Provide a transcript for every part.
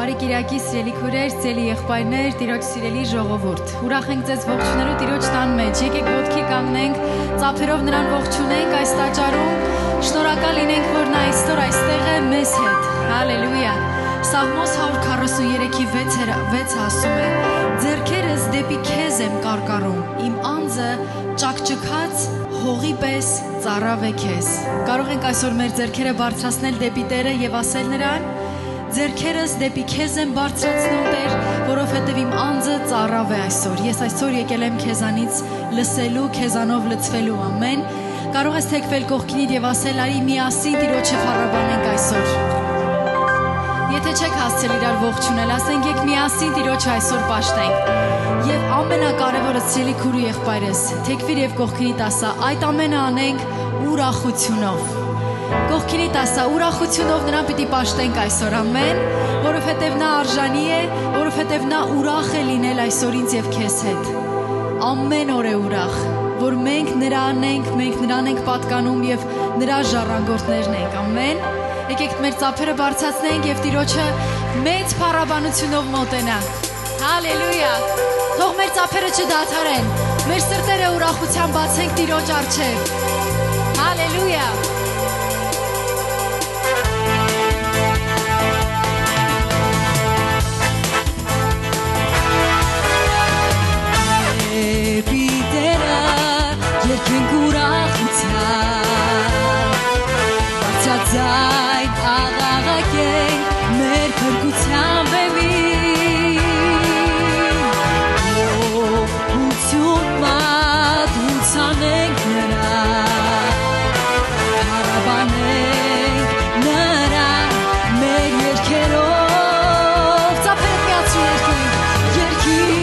Բարի Կիրակի սիրելի քույրեր, սիրելի եղբայրներ, Տիրոջ սիրելի ժողովուրդ։ Ուրախ ենք ձեզ ողջունելու Տիրոջ տան մեջ։ Եկեք ոտքի կանգնենք, ծափերով նրան ողջունենք այս տաճարում։ Շնորհակալ լինենք, որ նա այսօր այստեղ է մեզ հետ։ Հալելույա։ Սաղմոս 143:6 ասում է. Ձեռքերս դեպի քեզ եմ կարկառում, իմ անձը ճակճկած հողի պես ծառավ է քեզ։ Կարող ենք այսօր մեր ձեռքերը բարձրացնել դեպի Տերը եւ ասել նրան. Ձեռքերս դեպի քեզ եմ բարձրացնում, Տեր, որովհետև իմ անձը ծառավ է այսօր։ Ես այսօր եկել եմ քեզանից լսելու, քեզանով լցվելու, ամեն։ Կարող ես թեքվել կողքինիդ եւ ասել, արի միասին Տիրոջը փառաբանենք այսօր։ Եթե չեք հասցել իրար ողջունել, ասենք եք միասին Տիրոջը այսօր պաշտենք։ Եվ ամենակարևորը սիրելի քույր ու եղբայրս, թեքվիր եւ կողքինիդ ասա, այդ ամենը անենք ուրախությունով։ Կողքինիդ ասա, ուրախությունով նրան պիտի պաշտենք այսօր, ամեն, որովհետև նա արժանի է, որովհետև նա ուրախ է լինել այսօր ինձ եւ քեզ հետ։ Ամեն օր է ուրախ, որ մենք նրան ենք պատկանում եւ նրա ժառանգորդներն ենք, ամեն։ Եկեք մեր ծափերը բարձրացնենք եւ Տիրոջը մեծ փառաբանությունով մոտենանք։ Հալելույա։ Թող մեր ծափերը չդադարեն, մեր սրտերը ուրախությամբ բացենք Տիրոջ առջև։ Հալելույա։ Երկենք ուրախությամբ, բացածայն աղաղակենք մեր փրկության բեմին, ողջություն մատուցանենք նրան, փառաբանենք նրան մեր երգերով, ծափերդ միացրու երկիր,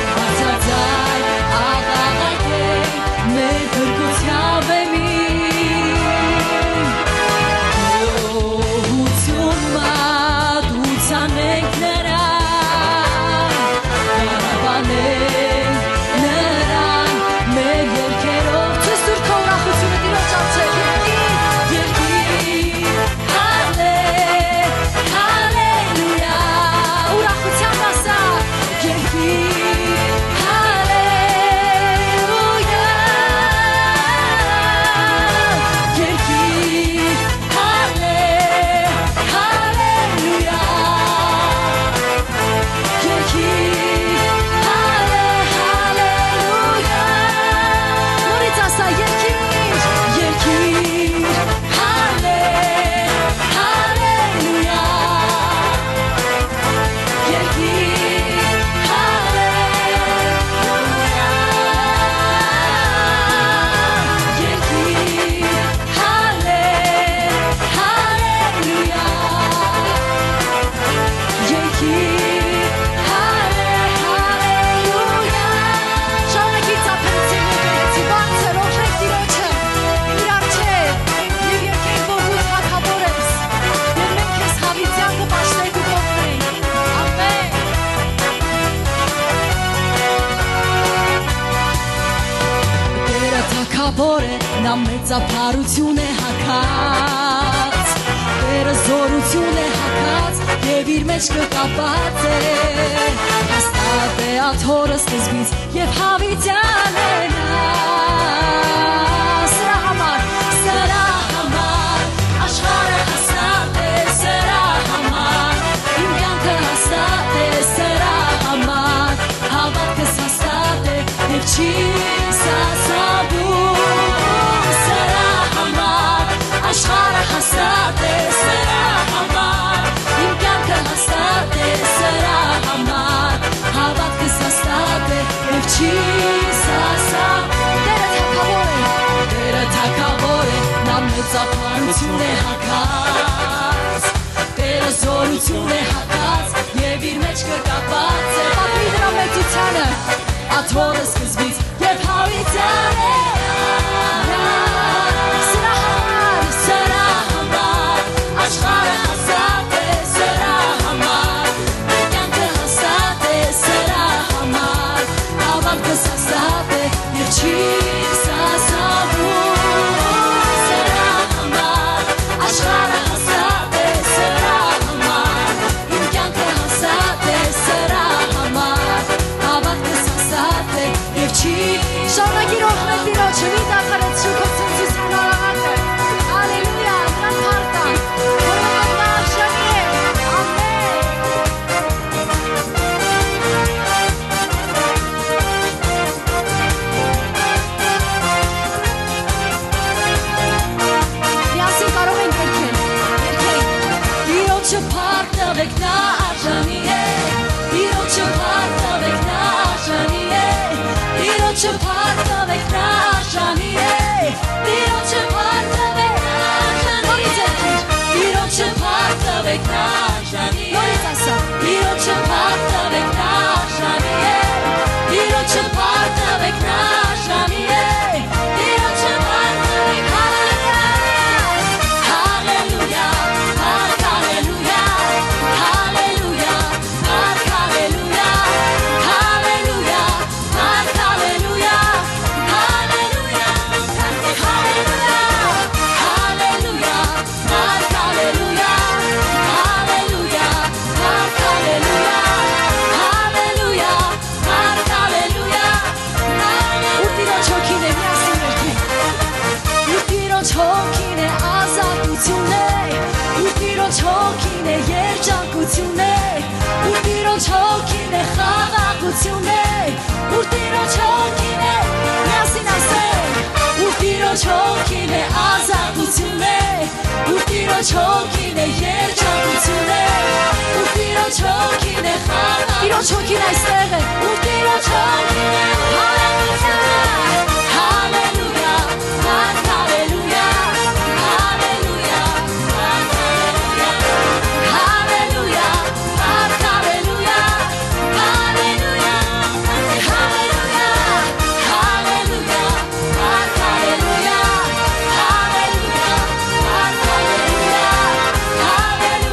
բարձրաձայն աղաղակենք մեր փրկության բեմին, ողջություն մատուցանենք նրան, փառաբանենք նրան մեր երգերով, ցույց տուր քո ուրախությունը Տիրոջ առջև, նա մեծափառություն է հագած, Տերը զորություն է հագած, և իր մեջ կկապած է, հաստատ է աթոռը սկզբից և հավիտյան է նա, սրա համար, աշխարհը հաստատ է, սրա համար, իմ կյանքը հաստատ է, սրա համար, հավատքս հաստատ է, և չի սասաբում, աշխարհը հաստատ է, սրա համար, իմ կյանքը հաստատ է, սրա համար, հավատքս հաստատ է, և չի սասա։ Տերը թագավոր է, նա մեծ ծափարություն է հագած Տերը զորություն է հագած Եվ իր մեջ կկապած է Պատվի դրա մեծությանը Աթորը սկզբից և հավիտյան է Սրա համար Աշխարհը հասած է Սրա համար Կյանքը հասած է Սրա համար Ավարտս հասած է Եվ չի սասավում Սրա համար Աշխարհը հասած է Սրա համար Իմ կյանքը հասած է Սրա համար Ավարտս հասած է Եվ չի Շարունակիր օգնել Տիրոջը մի դադարեցրու քո ցնցից հնարակը Ալելույա դրան փառտա Որովհետև նա արժանի է Միասին կարող ենք երգել Տիրոջը փառտվեք նա արժանի է Տիրոջը փառտվեք նա արժանի է Տիրոջը փառտվեք նա արժանի է Տիրոջը փառտվեք նա արժանի է Տիրոջը փառտվեք նա արժանի է Նորից ասա Տիրոջը փառտվեք նա արժանի է Տիրոջը փառտվեք նա արժանի է Տիրոջը փառտվեք Հալելույա Հալելույա Հալելույա Հալելույա Հալելույա Հալելույա Հալելույա Հալելույա Հալելույա Հալելույա Հալելույա Հալելույա Ուր Տիրոջ հոգին է միասին երգենք Ուր Տիրոջ հոգին է ազատություն է Ուր Տիրոջ հոգին է երջանկություն է Ուր Տիրոջ հոգին է խաղաղություն է Ուր Տիրոջ հոգին է միասին ասենք Ուր Տիրոջ հոգին է ազատություն է Ուր Տիրոջ հոգին է երջանկություն է Ուր Տիրոջ հոգին է խաղաղություն Տիրոջ հոգին այստեղ է Ուր Տիրոջ հոգին է Հալելույա Հալելույա Հալելույա Հալելույա Հալելույա Հալելույա Հալելույա Հալելույա Հալելույա Հալելույա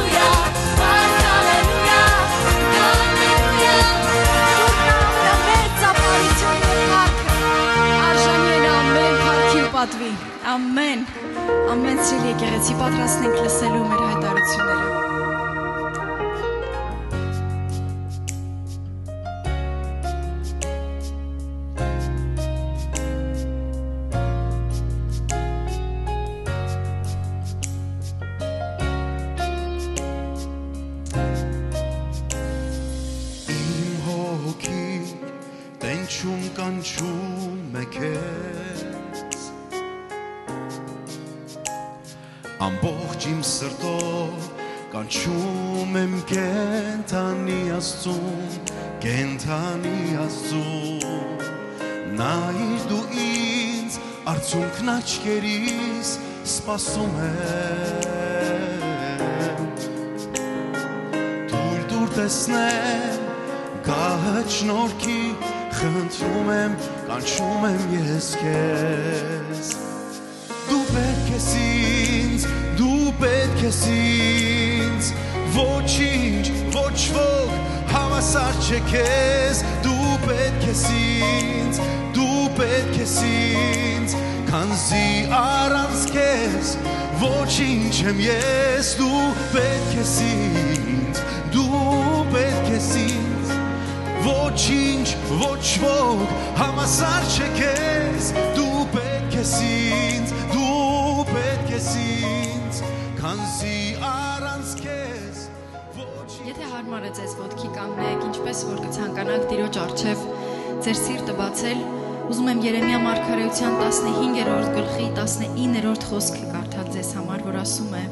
Հալելույա Հալելույա Հալելույա Պատվի, ամեն, ամեն սիրելի եկեղեցի պատրաստենք լսելու մեր հայտարարությունները Իմ հոգի տենչում կանչում է քեզ Ամբողջ իմ սրտով կանչում եմ կենթանի Աստծուն Նայիր դու ինձ արցունքն աչքերիս սպասում եմ Դուր տեսնեմ գահը շնորհքի խնդրում եմ կանչում եմ ես քեզ Դու պետք ես ինձ Ոչինչ, ոչ ոք հավասար չէ քեզ Դու պետք ես ինձ Քանզի առանց քեզ ոչինչ եմ ես Դու պետք ես ինձ Ոչինչ, ոչ ոք հավասար չէ քեզ Դու պետք ես ինձ Քանզի առանց քեզ Եթե հարմար է ձեզ ոտքի կանգնեք, ինչպես որ կցանկանաք Տիրոջ առջև ձեր սիրտը բացել, ուզում եմ Երեմիա մարգարեության 15-րդ գլխի 19-րդ խոսքը կարդալ ձեզ համար, որ ասում է.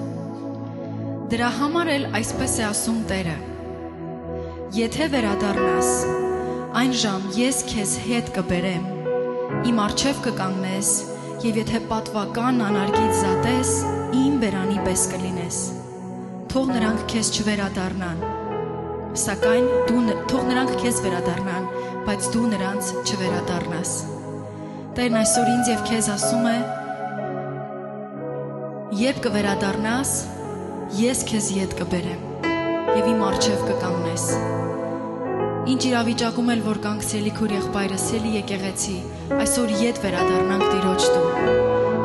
Դրա համար էլ այսպես է ասում Տերը. Եթե վերադառնաս, այն ժամ ես քեզ հետ կբերեմ, իմ առջև կկանգնես Եվ եթե պատվական անարգից զատես, իմ բերանի պես կլինես։ Թող նրանք քեզ չվերադառնան, սակայն թող նրանք քեզ վերադառնան, բայց դու նրանց չվերադառնաս։ Տերն այսօր ինձ եւ քեզ ասում է. երբ կվերադառնաս, ես քեզ ետ կբերեմ եւ իմ առջեւ կկանգնես։ Ինչ իրավիճակում էլ որ կանք սելի քուր եղբայրը, սելի եկեղեցի, այսօր ետ վերադառնանք Տիրոջ տուն։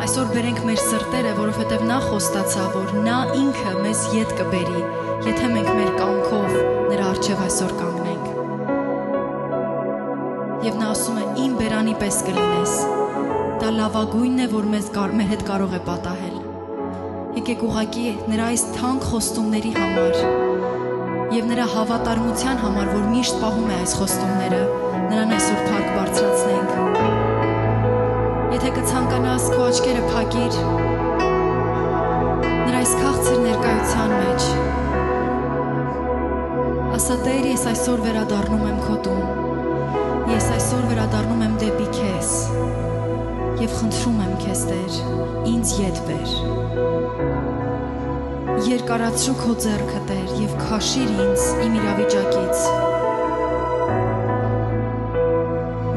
Այսօր բերենք մեր սրտերը, որովհետև նա խոստացավ, որ նա ինքը մեզ ետ կբերի, եթե մենք մեր կամքով նրա առջև այսօր կանգնենք։ Եվ նա ասում է, իմ բերանի պես կլինես։ Դա լավագույնն է, որ մեր հետ կարող է պատահել։ Եկեք ուղղակի նրա այս թանկ խոստումների համար եւ նրա հավատարմության համար, որ միշտ պահում է այս խոստումները, նրան այսօր փառք բարձրացնենք։ Եթե կցանկանաս, քո աչքերը փակիր նրա այս քաղցր ներկայության մեջ։ Ասա Տեր, ես այսօր վերադառնում եմ քո տուն։ Ես այսօր վերադառնում եմ դեպի քեզ եւ խնդրում եմ քեզ, Տեր, ինձ ետ բեր։ Երկարացրու քո ձեռքը, Տեր, եւ քաշիր ինձ իմ իրավիճակից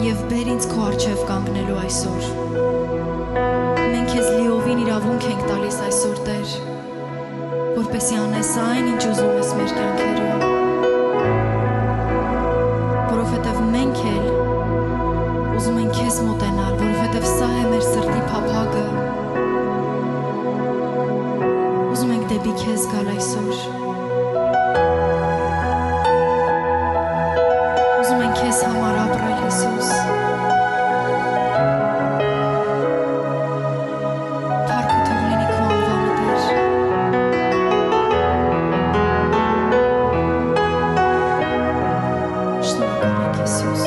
եւ բեր ինձ քո առջև կանգնելու այսօր։ Մենք քեզ լիովին իրավունք ենք տալիս այսօր, Տեր, որպեսզի անես այն, ինչ ուզում ես մեր կյանքերում, որովհետեւ մենք էլ ուզում ենք քեզ մոտենալ, որովհետեւ սա է մեր սրտի փափագը։ Ուզում ենք դեպի քեզ գալ այսօր։ Ուզում ենք քեզ համար ապրել, Հիսուս։ Փառքը թող լինի քո անվանը, Տեր։ Շնորհակալ ենք, Հիսուս։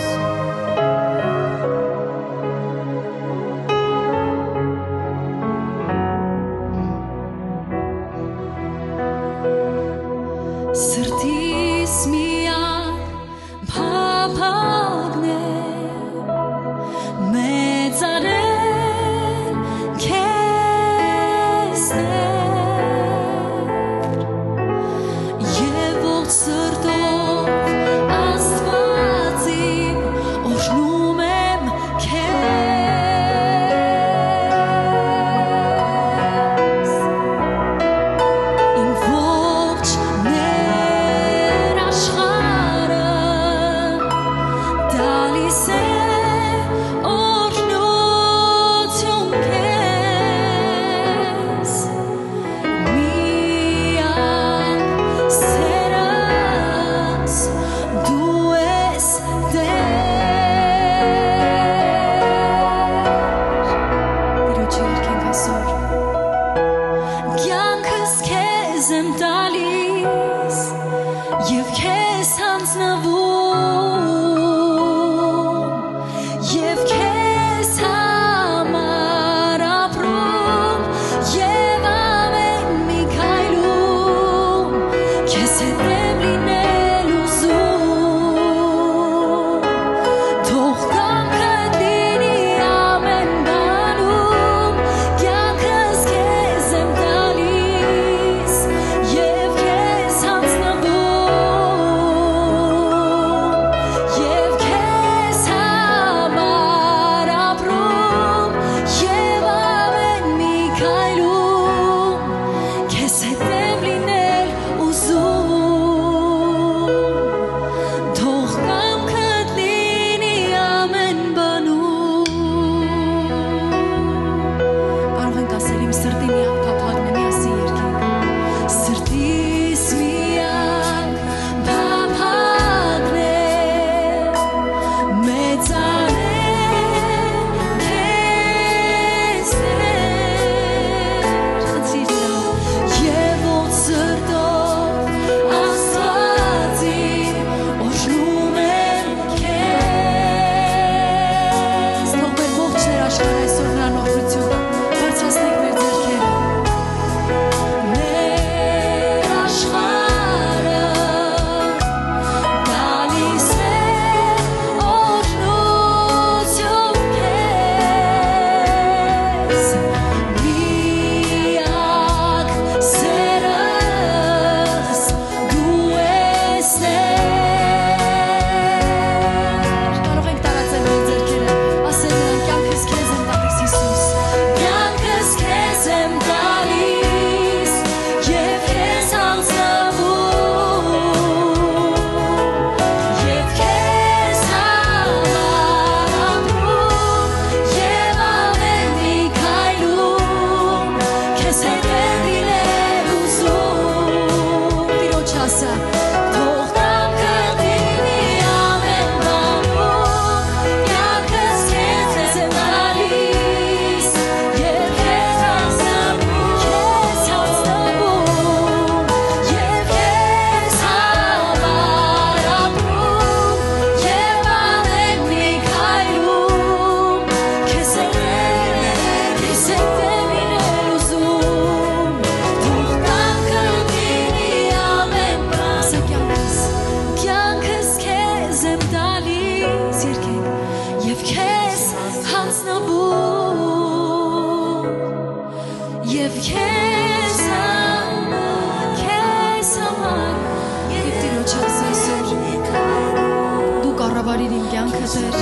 Տեր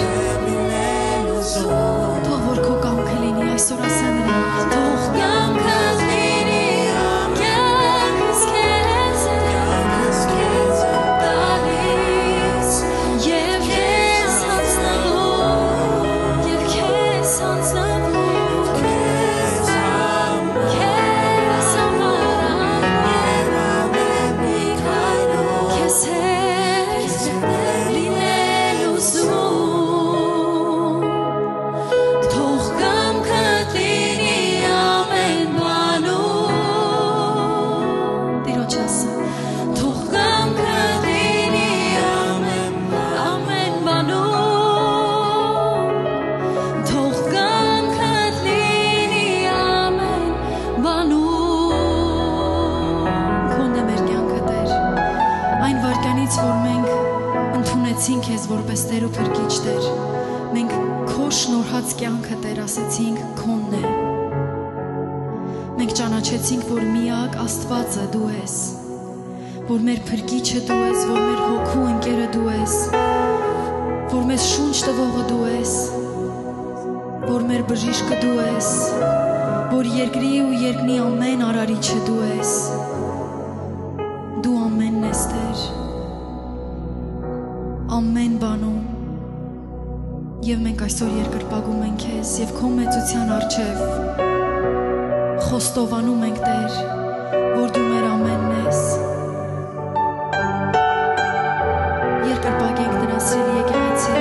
Թող որ քո կամքը լինի այսօր ասաների Թող կամքս լինի կյանքս քեզ տալիս Եվ քեզ հանձնելու Եվ քեզ հանձնելու Քեզ ամառան Քեզ հետ լինելու զում Թող կամքդ լինի ամեն բանում Տիրոջ ասա Թող կամքդ լինի ամեն բանում Թող կամքդ լինի ամեն բանում Քոնն է մեր կյանքը Տեր Այն վարքյանից որ մենք ընդունեցինք քեզ որպես Տեր ու Փրկիչ Տեր Մենք քո շնորհած կյանքը Տեր ասեցինք քոնն է Մենք ճանաչեցինք որ միակ Աստվածը դու ես Որ մեր Փրկիչը դու ես Որ մեր հոգու ընկերը դու ես Որ մեզ շունչ տվողը դու ես Որ մեր բժիշկը դու ես Որ երկրի ու երկնի ամեն արարիչը դու ես Դու ամենն ես Տեր Ամեն բանում Եվ մենք այսօր երկրպագում ենք քեզ Եվ քո մեծության առջև Խոստովանում ենք Տեր Որ դու մեր ամենն ես Երկրպագենք նրա սիրելի եկեղեցի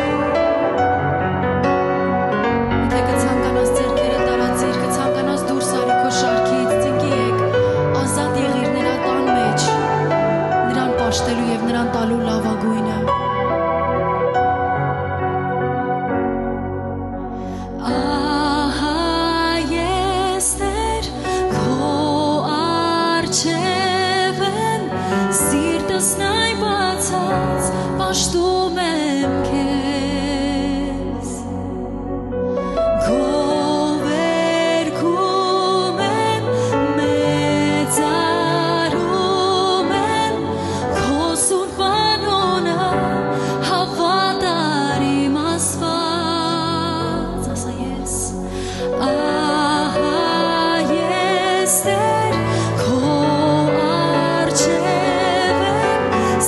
Եթե կցանկանաս ձեռքերը տարածիր Կցանկանաս դուրս արի քո շարքից Ծնկի եք ազատ եղիր նրա տան մեջ Նրան պաշտելու և նրան տալու լավագույնը Ահա ես Տեր քո առջև եմ Սիրտս նայ բացած պաշտում եմ քեզ Գովերգում եմ մեծարում եմ Քո սուրբ անունը հավատար իմ Աստված Ասա ես Ահա ես Տեր քո առջև եմ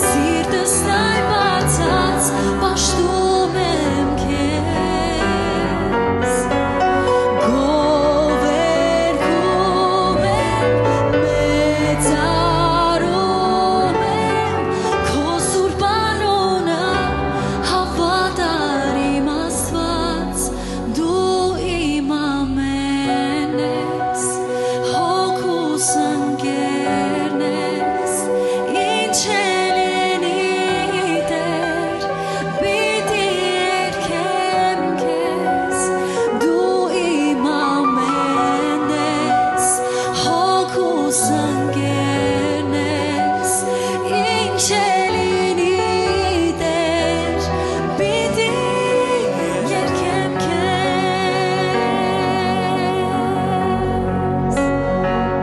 Սիրտս նայ բացած պաշտում եմ քեզ Գովերգում եմ մեծարում եմ Քո սուրբ անունը հավատար իմ Աստված Դու իմ ամենն ես Հոգուս ընկերն ես Ինչ է լինի Տեր Պիտի երգեմ քեզ Դու իմ ամենն ես Հոգուս ընկերն ես Ինչ է լինի Տեր Պիտի երգեմ քեզ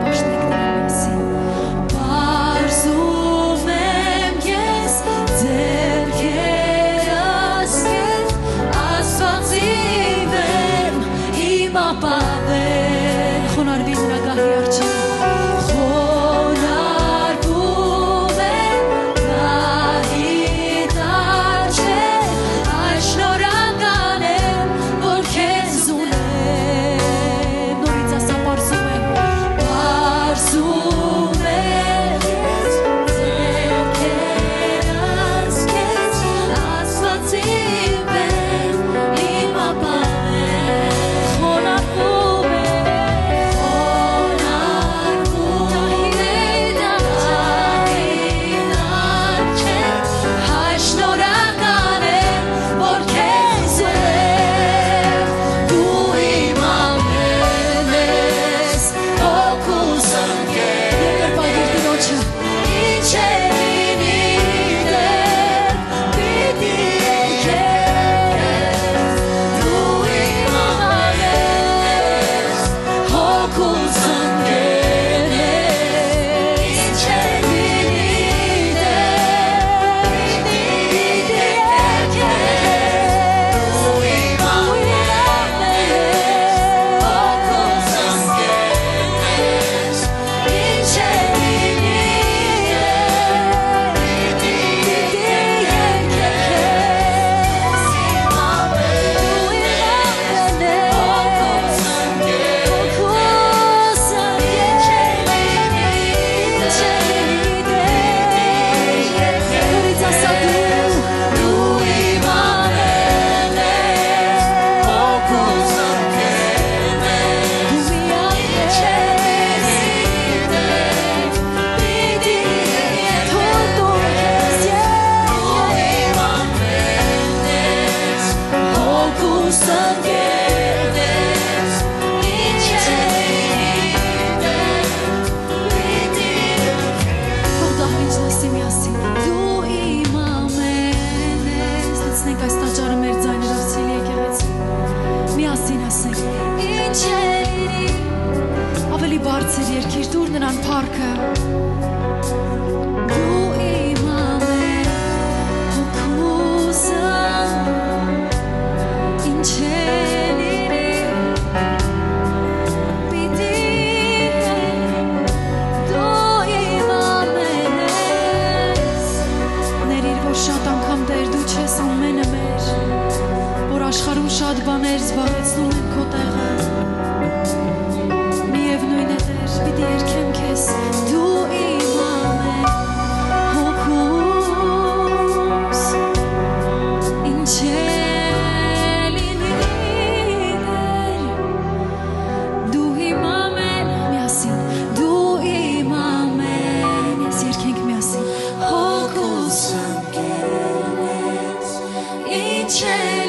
Պաշտենք նրան ասի Պարզում եմ ես ձեռքերս քեզ Աստվածի վեմ իմ ապավեր Խոնարհվի նրա գահի առջև Խոնարհվում եմ գահիդ առջև Այ շնորհակալ եմ որ քեզ ունեմ Նորից ասա պարզում եմ Պարզում եմ ես ձեռքերս քեզ Աստվածի վեմ իմ ապավեր Խոնարհվում հոգուս ընկերն ես, ինչ այս տաճարը մեր ձայներով սիրելի եկեղեցի միասին ասենք ինչ է լինի ավելի բարձր երկիր դուր նրան փառքը դու իմ ամեն հոգուսը ինչ է լինի պիտի դու իմ ամեն ես ներիր որ շատ անգամ դեր դու չես ամենը որ աշխարհում շատ բաներ զբաղեցնում են քո տեղը միևնույն է Տեր պիտի երգեմ քեզ դու իմ ամեն հոգուս ինչ է լինի դու իմ ամեն միասին դու իմ ամեն ես երգենք միասին հոգուս ինչ է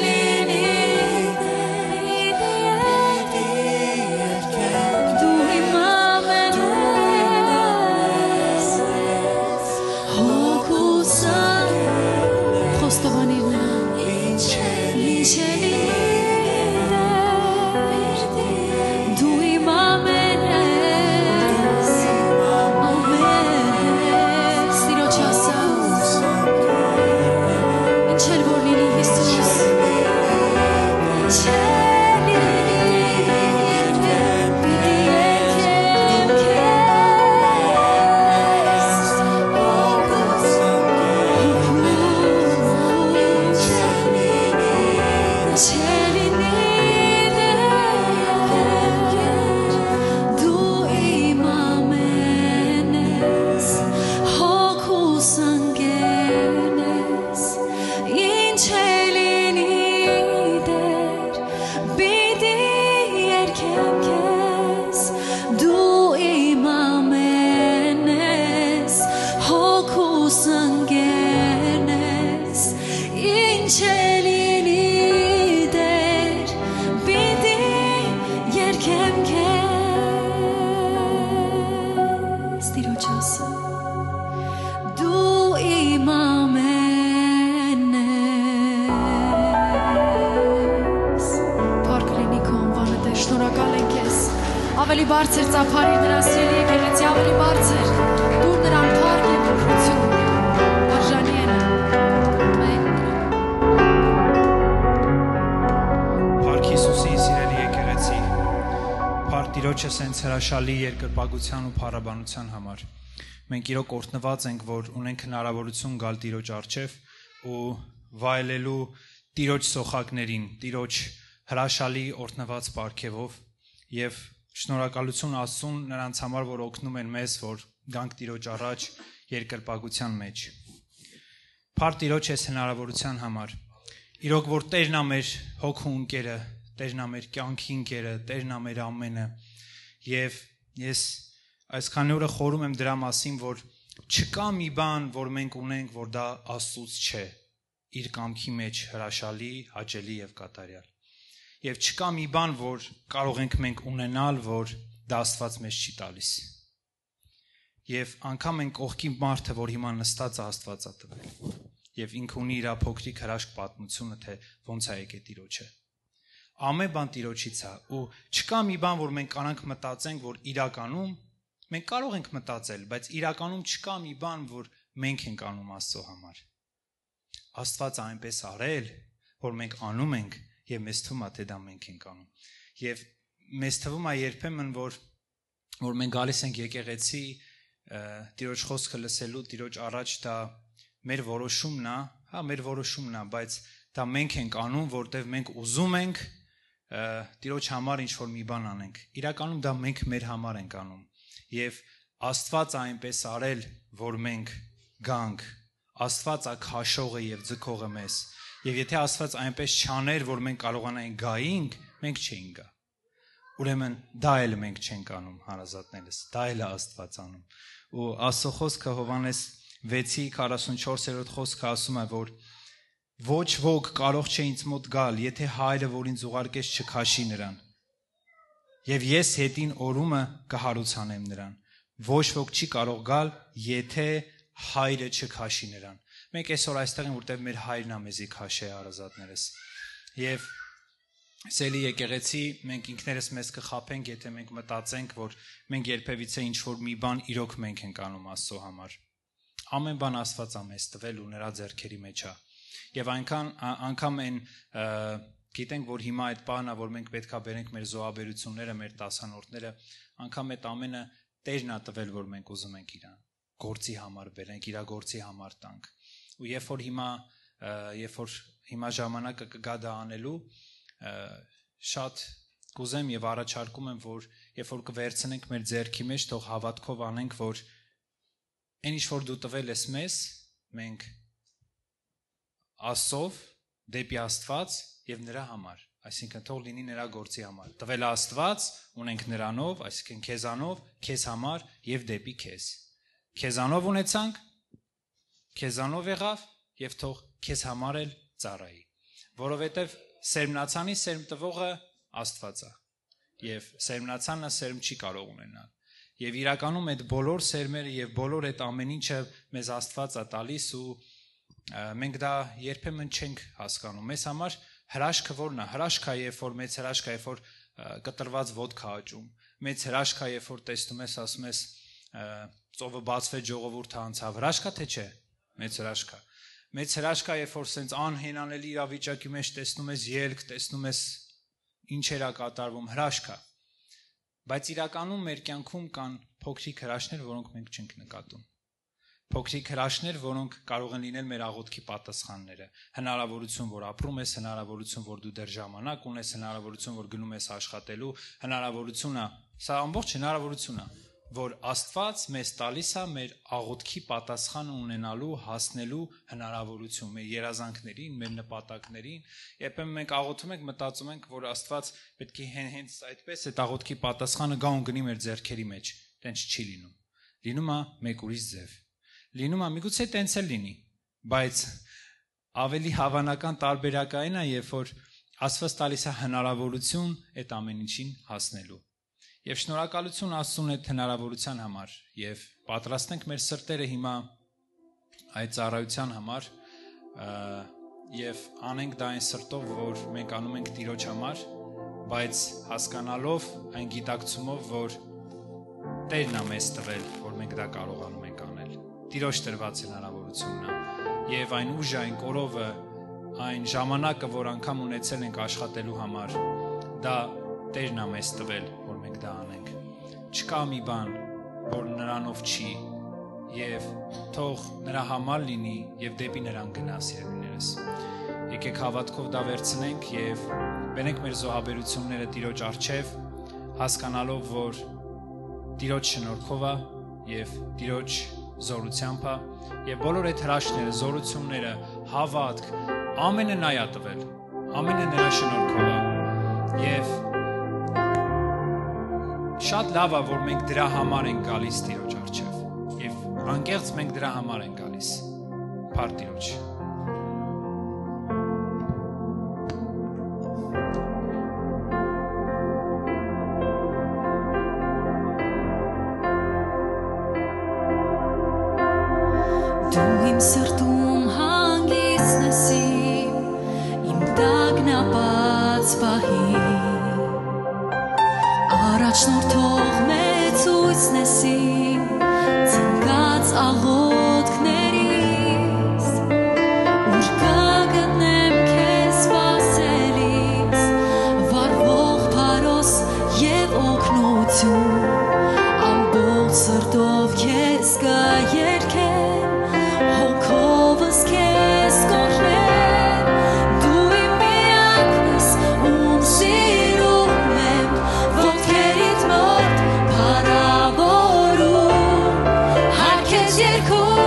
ավելի բարձր ծափարի նրա սիրելի եկեղեցի ավելի բարձր դուր նրան փառք եւ օրհնություն արժանի են ամեն Փառք Հիսուսի սիրելի եկեղեցի փառք Տիրոջը սենց հրաշալի երկրպագության ու փառաբանության համար մենք իրոք օրհնված ենք որ ունենք հնարավորություն գալ Տիրոջ առջև ու վայելելու Տիրոջ սոխակներին Տիրոջ հրաշալի օրհնված պարգևով եւ Շնորհակալություն Աստծուն նրանց համար, որ օգնում են մեզ, որ գանք Տիրոջ առաջ երկրպագության մեջ։ Փառք Տիրոջ այս հնարավորության համար։ Իրոք որ Տերն է մեր հոգու ընկերը, Տերն է մեր կյանքի ընկերը, Տերն է մեր ամենը։ Եվ ես այսքան օրը խորում եմ դրա մասին, որ չկա մի բան, որ մենք ունենք, որ դա Աստծուց չէ, իր կամքի մեջ հրաշալի, հաճելի եւ կատարյալ։ Եվ չկա մի բան, որ կարող ենք մենք ունենալ, որ դա Աստված մեզ չի տալիս։ Եվ անգամ ենք կողքի մարդը, որ հիմա նստած է Աստված է տվել։ Եվ ինքը ունի իր փոքրիկ հրաշք պատմությունը, թե ոնց է եկել Տիրոջը։ Ամեն բան Տիրոջից է, ու չկա մի բան, որ մենք կարանք մտածենք, որ իրականում մենք կարող ենք մտածել, բայց իրականում չկա մի բան, որ մենք ենք անում Աստծո համար։ Աստված այնպես արել, որ մենք անում ենք Եվ մեզ թվում է, թե դա մենք ենք անում։ Եվ մեզ թվում է երբեմն, որ մենք գալիս ենք եկեղեցի, Տիրոջ խոսքը լսելու, Տիրոջ առաջ դա մեր որոշումն է, մեր որոշումն է, բայց դա մենք ենք անում, որտեղ մենք ուզում ենք Տիրոջ համար ինչ-որ մի բան անենք։ Իրականում դա մենք մեր համար ենք անում։ Եվ Աստված այնպես արել, որ մենք գանք, Աստված է քաշողը եւ ձգողը մեզ։ Եվ եթե Աստված այնպես չաներ, որ մենք կարողանայինք գայինք, մենք չէինք գա։ Ուրեմն դա էլ մենք չենք անում հարազատներս, դա էլ է Աստված անում։ Ու Աստծո խոսքը Հովհաննես 6:44 խոսքը ասում է, որ Ոչ ոք կարող չէ ինձ մոտ գալ, եթե հայրը, որ ինձ ուղարկեց, չքաշի նրան։ Եվ ես հետին օրումը կհարուցանեմ նրան։ Ոչ ոք չի կարող գալ, եթե հայրը չքաշի նրան։ Մենք այսօր այստեղ ենք, որտեղ մեր հայրն է մեզի քաշե հարազատներս։ Եվ Սելի եկեղեցի մենք ինքներս մեզ կխաբենք, եթե մենք մտածենք, որ մենք երբևիցե ինչ-որ մի բան իրոք մենք ենք անում Աստծո համար։ Ամեն բան Աստված է մեզ տվել ու նրա ձեռքերի մեջ է։ Եվ անգամ այն գիտենք, որ հիմա այդ բանը, որ մենք պետք է բերենք մեր զոհաբերությունները, մեր տասանորդները, անգամ այդ ամենը Տերն է տվել, որ մենք ուզում ենք իրան գործի համար բերենք, իր գործի համար տանք։ Ու երբ որ հիմա ժամանակը կգա դա անելու, շատ կուզեմ եւ առաջարկում եմ, որ երբ որ կվերցնենք մեր ձեռքի մեջ, թող հավատքով անենք, որ այն ինչ որ դու տվել ես մեզ, մենք Աստծով դեպի Աստված եւ նրա համար, այսինքն թող լինի նրա գործի համար։ Տվել է Աստված, ունենք նրանով, այսինքն քեզանով, քեզ համար եւ դեպի քեզ։ Քեզանով ունեցանք, քեզանով եղավ եւ թող քեզ համար էլ ծառայի, որովհետեւ Սերմնացանի սերմ տվողը Աստված է եւ սերմնացանը սերմ չի կարող ունենալ եւ իրականում այդ բոլոր սերմերը եւ բոլոր այդ ամեն ինչը մեզ Աստված է տալիս ու մենք դա երբեմն չենք հասկանում։ Մեզ համար հրաշքը որն է? Հրաշքը երբ որ մեծ հրաշքը երբ որ կտրված ոդկա աճում, մեծ հրաշքը երբ որ տեսնում ես, ասում ես ծովը բացվեց, ժողովուրդը անցավ, հրաշքա թե չէ? Մեծ հրաշքը։ Մեծ հրաշքա երբ որ սենց անհենանելի իրավիճակի մեջ տեսնում ես ելք, տեսնում ես ինչեր է կատարվում, հրաշքա։ Բայց իրականում մեր կյանքում կան փոքրիկ հրաշքներ, որոնք մենք չենք նկատում։ Փոքրիկ հրաշքներ, որոնք կարող են լինել մեր աղոթքի պատասխանները։ Հնարավորություն, որ ապրում ես, հնարավորություն, որ դու դեռ ժամանակ ունես, հնարավորություն, որ գնում ես աշխատելու, հնարավորություն է, սա ամբողջ հնարավորություն է, որ Աստված մեզ տալիս է մեր աղոթքի պատասխանը ունենալու, հասնելու հնարավորություն մեր երազանքներին, մեր նպատակներին։ Երբեմն մենք աղոթում ենք, մտածում ենք, որ Աստված պետք է հենց այդպես այդ աղոթքի պատասխանը գա ու գնի մեր ձեռքերի մեջ։ Տենց չի լինում։ Լինում է մեկ ուրիշ ձև։ Լինում է միգուցե տենց էլ լինի, բայց ավելի հավանական տարբերակը այն է, երբ որ Աստված տալիս է հնարավորություն այդ ամեն ինչին հասնելու։ Եվ շնորհակալություն Աստծուն այդ հնարավորության համար եւ պատրաստենք մեր սրտերը հիմա այդ ծառայության համար եւ անենք դա այն սրտով, որ մենք անում ենք Տիրոջ համար, բայց հասկանալով այն գիտակցումով, որ Տերն է մեզ տվել, որ մենք դա կարողանում ենք անել։ Տիրոջ տրված հնարավորությունն է եւ այն ուժը, այն կորովը, այն ժամանակը, որ անգամ ունեցել ենք աշխատելու համար, դա Տերն է մեզ տվել, որ մենք դա անենք։ Չկա մի բան, որ նրանով չի եւ թող նրա համար լինի եւ դեպի նրան գնա, սիրելիներս։ Եկեք հավատքով դա վերցնենք եւ բերենք մեր զոհաբերությունները Տիրոջ առջև, հասկանալով, որ Տիրոջ շնորհքով է եւ Տիրոջ զորությամբ է եւ բոլոր այդ հրաշքները, զորությունները, հավատք, ամենը նա է տվել, ամենը նրա շնորհքով է եւ շատ լավ է, որ մենք դրա համար ենք գալիս Տիրոջ առջև եւ անկեղծ մենք դրա համար ենք գալիս։ Փառք Տիրոջ։ Սրտում հանգիստ նսի, իմ տագնապած պահի, առաջնորդող մեծ ույս նսի, ծնկած աղոթքներիս, ուր կգտնեմ քեզ սպասելիս, վառվող փարոս և օգնություն, ամբողջ սրտով քեզ կերքեմ, հոգովս քեզ կօրհնեմ, դու իմ միակն ես, ում սիրում եմ, ոտքերիդ մոտ փառավորում, հարկ ես երգում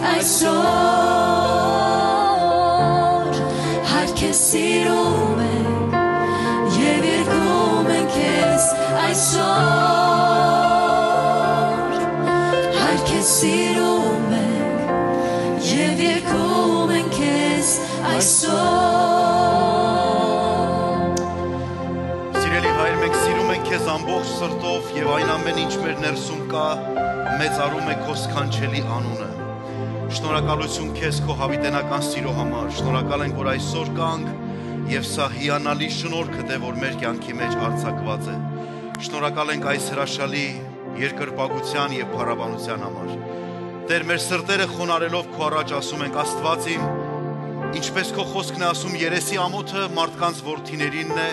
այսօր հայր քեզ սիրում ենք եւ երկում ենք քեզ այսօր հայր քեզ սիրում ենք եւ երկում ենք քեզ այսօր Սիրելի Հայր, մենք սիրում ենք քեզ ամբողջ սրտով եւ այն ամեն ինչ մեր ներսում կա, մեծարում է քո սքանչելի անունը։ Շնորհակալություն քեզ քո հավիտենական սիրո համար։ Շնորհակալ ենք, որ այսօր կանք եւ սա հիանալի շնորհքը դե որ մեր կյանքի մեջ արձակված է։ Շնորհակալ ենք այս հրաշալի երկրպագության եւ փառաբանության համար։ Տեր, մեր սրտերը խոնարելով քո առաջ ասում ենք Աստված իմ, ինչպես քո խոսքն է ասում, երեսի ամոթը մարդկանց որդիներինն է,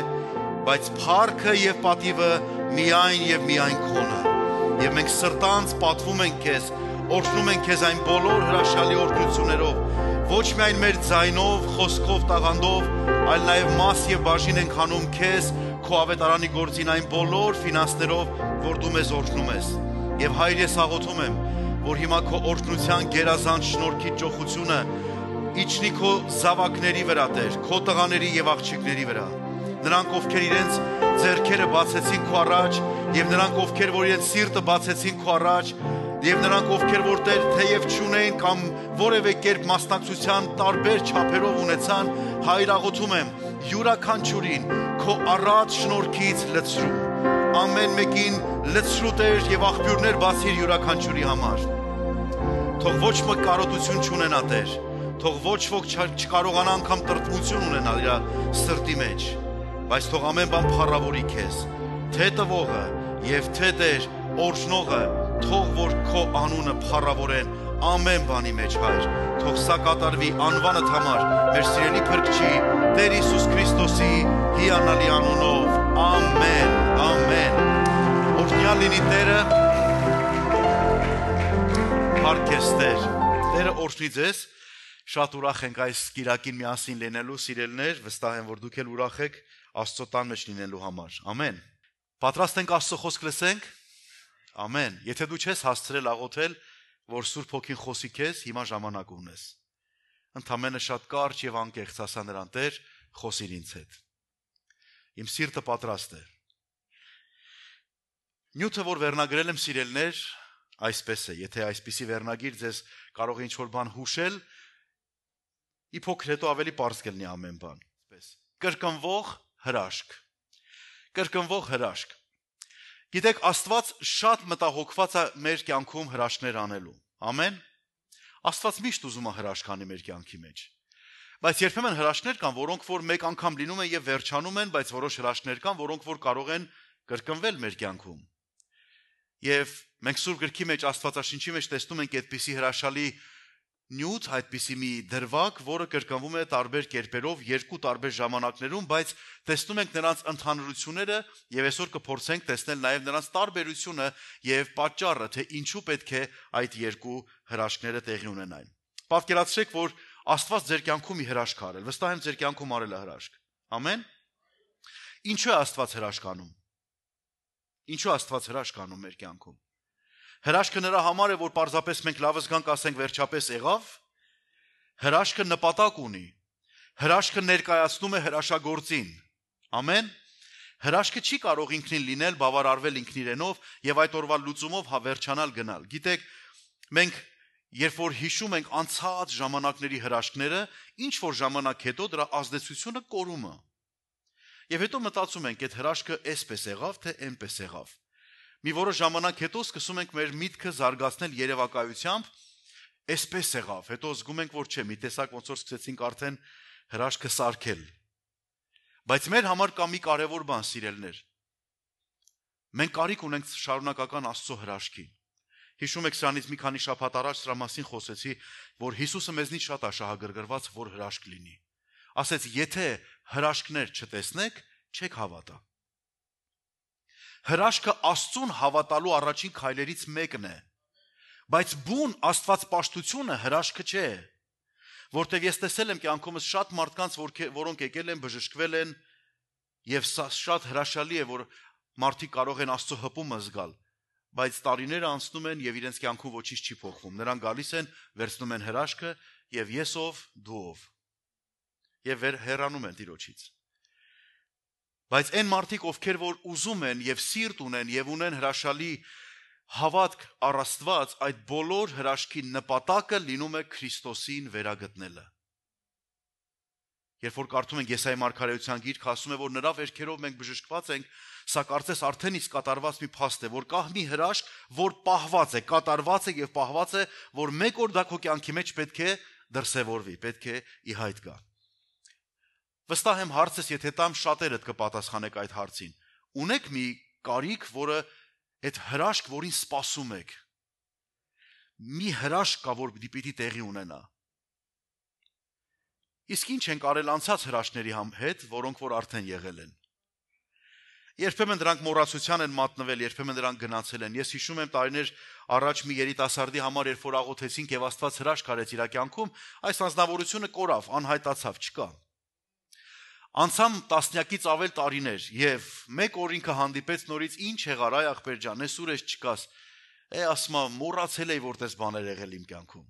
բայց փառքը եւ պատիվը միայն եւ միայն քոնը։ Եվ մենք սրտանց պատվում ենք քեզ, օրհնում ենք քեզ այն բոլոր հրաշալի օրհնություններով, ոչ միայն մեր ձայնով, խոսքով, տաղանդով, այլ նաեւ մաս եւ բաժին ենք հանում քեզ, քո ավետարանի գործին այն բոլոր ֆինանսներով, որ դու մեզ օրհնում ես։ Եվ Հայր, ես աղոթում եմ, որ հիմա քո օրհնության գերազանց շնորհքի ճոխությունը իջնի քո զավակների վրա, Տեր, քո տղաների եւ աղջիկների վրա։ Նրանք, ովքեր իրենց ձեռքերը բացեցին քո առաջ, եւ նրանք, ովքեր որ իրենց սիրտը բացեցին քո առաջ, եւ նրանք, ովքեր որ Տեր թեև չունեին կամ որևէ կերպ մասնակցության տարբեր չափերով ունեցան, Հայր, աղոթում եմ, յուրաքանչյուրին քո առատ շնորհքից լցրու։ Ամեն մեկին լցրու, Տեր, եւ աղբյուրներ բացիր յուրաքանչյուրի համար։ Թող ոչ ոք կարոտություն չունենա, Տեր, թող ոչ ոք չկարողանա անգամ տրտմություն ունենալ իր սրտի մեջ, բայց թող ամեն բան փառավորի քեզ, թե տվողը եւ թե Տեր օրհնողը, թող որ քո անունը փառավորեն ամեն բանի մեջ, Հայր, թող սա կատարվի անվանդ համար մեր սիրելի Փրկչի Տեր Հիսուս Քրիստոսի հիանալի անունով, ամեն, ամեն։ Օրհնյալ լինի Տերը, փառք քեզ Տեր, Տերը օրհնի ձեզ, շատ ուրախ ենք այս կիրակին միասին լինելու, սիրելիներ, վստահ եմ, որ դուք էլ ուրախ եք Աստծո տան մեջ լինելու համար, ամեն։ Պատրաստ ենք Աստծո խոսք լսենք, ամեն, եթե դու չես հասցրել աղոթել, որ Սուրբ Հոգին խոսի քեզ, հիմա ժամանակ ունես։ Ընդամենը շատ կարճ եւ անկեղծ ասա նրան, Տեր, խոսիր ինձ հետ։ Իմ սիրտը պատրաստ է։ Նյութը, որ վերնագրել եմ, սիրելիներ, այսպես է, եթե այսպիսի վերնագիր ձեզ կարող է ինչ-որ բան հուշել, իփոքր հետո ավելի պարզ կլինի ամեն բան, այսպես։ Կրկնվող հրաշք։ Կրկնվող հրաշք։ Գիտեք, Աստված շատ մտահոգված է մեր կյանքում հրաշքներ անելու։ Ամեն։ Աստված միշտ ուզում է հրաշք անի մեր կյանքի մեջ։ Բայց երբեմն հրաշքներ կան, որոնք որ մեկ անգամ լինում են եւ վերջանում են, բայց որոշ հրաշքներ կան, որոնք որ կարող են կրկնվել մեր կյանքում։ Եվ մենք Սուրբ Գրքի մեջ Աստվածաշնչի մեջ տեսնում ենք այդպիսի հրաշալի նյութ, այդպիսի մի դրվագ, որը կրկնվում է տարբեր կերպերով, երկու տարբեր ժամանակներում, բայց տեսնում ենք նրանց ընդհանրությունները եւ այսօր կփորձենք տեսնել նաեւ նրանց տարբերությունը եւ պատճառը, թե ինչու պետք է այդ երկու հրաշքները տեղի ունենան։ Պատկերացրեք, որ Աստված ձեր կյանքում մի հրաշք արել, վստահ եմ ձեր կյանքում արել է հրաշք։ Ամեն։ Ինչու է Աստված հրաշք անում։ Ինչու Աստված հրաշք անում մեր կյանքում։ Հրաշքը նրա համար է, որ պարզապես մենք լավ զգանք, ասենք վերջապես եղավ։ Հրաշքը նպատակ ունի։ Հրաշքը ներկայացնում է հրաշագործին։ Ամեն։ Հրաշքը չի կարող ինքնին լինել, բավարարվել ինքնիրենով եւ այդ օրվա լուծումով հավերչանալ գնալ։ Գիտեք, մենք երբ որ հիշում ենք անցած ժամանակների հրաշքները, ինչ որ ժամանակ հետո դրա ազդեցությունը կորում է։ Եվ հետո մտածում ենք, այդ հրաշքը էսպես եղավ, թե այնպես եղավ։ Մի որոշ ժամանակ հետո սկսում ենք մեր միտքը զարգացնել երևակայությամբ, էսպես եղավ, հետո զգում ենք, որ չէ, մի տեսակ ոնց որ սկսեցինք արդեն հրաշքը սարքել։ Բայց մեր համար կա մի կարևոր բան, սիրելիներ։ Մենք կարիք ունենք շարունակական Աստծո հրաշքի։ Հիշում եք սրանից մի քանի շաբաթ առաջ սրա մասին խոսեցի, որ Հիսուսը մեզնից շատ աշահագրգռված, որ հրաշք լինի։ Ասեց, եթե հրաշքներ չտեսնեք, չեք հավատա։ Հրաշքը Աստծուն հավատալու առաջին քայլերից մեկն է, բայց բուն աստվածպաշտությունը հրաշքը չէ, որտեղ ես տեսել եմ կյանքումս շատ մարդկանց, որոնք եկել են, բժշկվել են, եւ սա շատ հրաշալի է, որ մարդիկ կարող են Աստծո հպումը զգալ, բայց տարիները անցնում են եւ իրենց կյանքում ոչինչ չի փոխվում։ Նրանք գալիս են, վերցնում են հրաշքը եւ ես ով, դու ով։ Եվ հեռանում են Տիրոջից։ Բայց այն մարդիկ, ովքեր որ ուզում են եւ սիրտ ունեն եւ ունեն հրաշալի հավատք առ Աստված, այդ բոլոր հրաշքի նպատակը լինում է Քրիստոսին վերագտնելը։ Երբ որ կարդում ենք Եսայի մարգարեության գիրքը, ասում է, որ նրա վերքերով մենք բժշկված ենք, սա կարծես արդեն իսկ կատարված մի փաստ է, որ կա մի հրաշք, որ պահված է, կատարված է եւ պահված է, որ մեկ օր դա քո կյանքի մեջ պետք է դրսևորվի, պետք է ի հայտ գա։ Վստահ եմ հարցս, եթե տամ շատերդ կպատասխանեք այդ հարցին։ Ունեք մի կարիք, որը այդ հրաշք, որին սպասում եք։ Մի հրաշք կա, որ պիտի տեղի ունենա։ Իսկ ինչ են կարել անցած հրաշքների հետ, որոնք որ արդեն եղել են։ Երբեմն դրանք մոռացության են մատնվել, երբեմն դրանք գնացել են։ Ես հիշում եմ տարիներ առաջ մի երիտասարդի համար, երբ որ աղոթեցինք եւ Աստված հրաշք արեց իր կյանքում, այս անձնավորությունը կորավ, անհայտացավ, չկա։ Անցամ տասնյակից ավել տարիներ եւ մեկ օր ինքը հանդիպեց նորից, ինչ եղար այ ախպեր ջան, ես ուր ես չկաս։ Ասма մոռացել էի որտես բաներ եղել իմ կյանքում։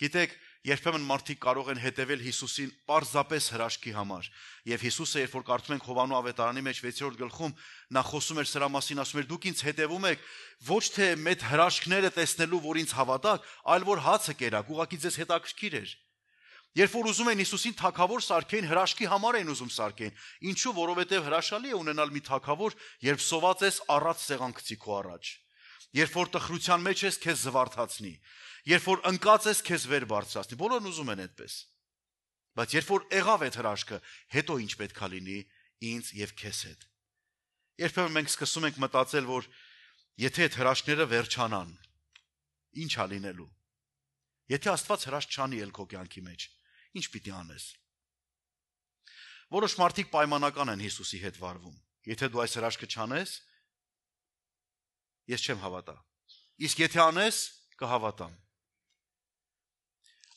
Գիտեք, երբեմն մարդիկ կարող են հետևել Հիսուսին պարզապես հրաշքի համար։ Եվ Հիսուսը, երբ որ կարդում ենք Հովանու ավետարանի մեջ 6-րդ գլխում, նա խոսում էր սրա մասին, ասում էր՝ դուք ինձ հետևում եք ոչ թե մեծ հրաշքները տեսնելու, որ ինձ հավատաք, այլ որ հացը կերակ, ուղղակի ձեզ հետաքրքիր էր։ Երբ որ ուզում են Հիսուսին թագավոր սարքեն, հրաշքի համար են ուզում սարքեն։ Ինչու? Որովհետև հրաշալի է ունենալ մի թագավոր, երբ սոված ես առած սեղան գցի քո առաջ։ Երբ որ տխրության մեջ ես, քեզ զվարթացնի։ Երբ որ ընկած ես, քեզ վեր բարձրացնի։ Բոլորն ուզում են այդպես։ Բայց երբ որ եղավ այդ հրաշքը, հետո ինչ պետքա լինի ինձ եւ քեզ հետ։ Երբեմն մենք սկսում ենք մտածել, որ եթե այդ հրաշքները վերջանան, ի՞նչ է լինելու։ Եթե Աստված հրաշք չանի ել քո կյանքի մեջ, ինչ պիտի անես։ Որոշ մարդիկ պայմանական են Հիսուսի հետ վարվում։ Եթե դու այս հրաշքը չանես, ես չեմ հավատա։ Իսկ եթե անես, կհավատամ։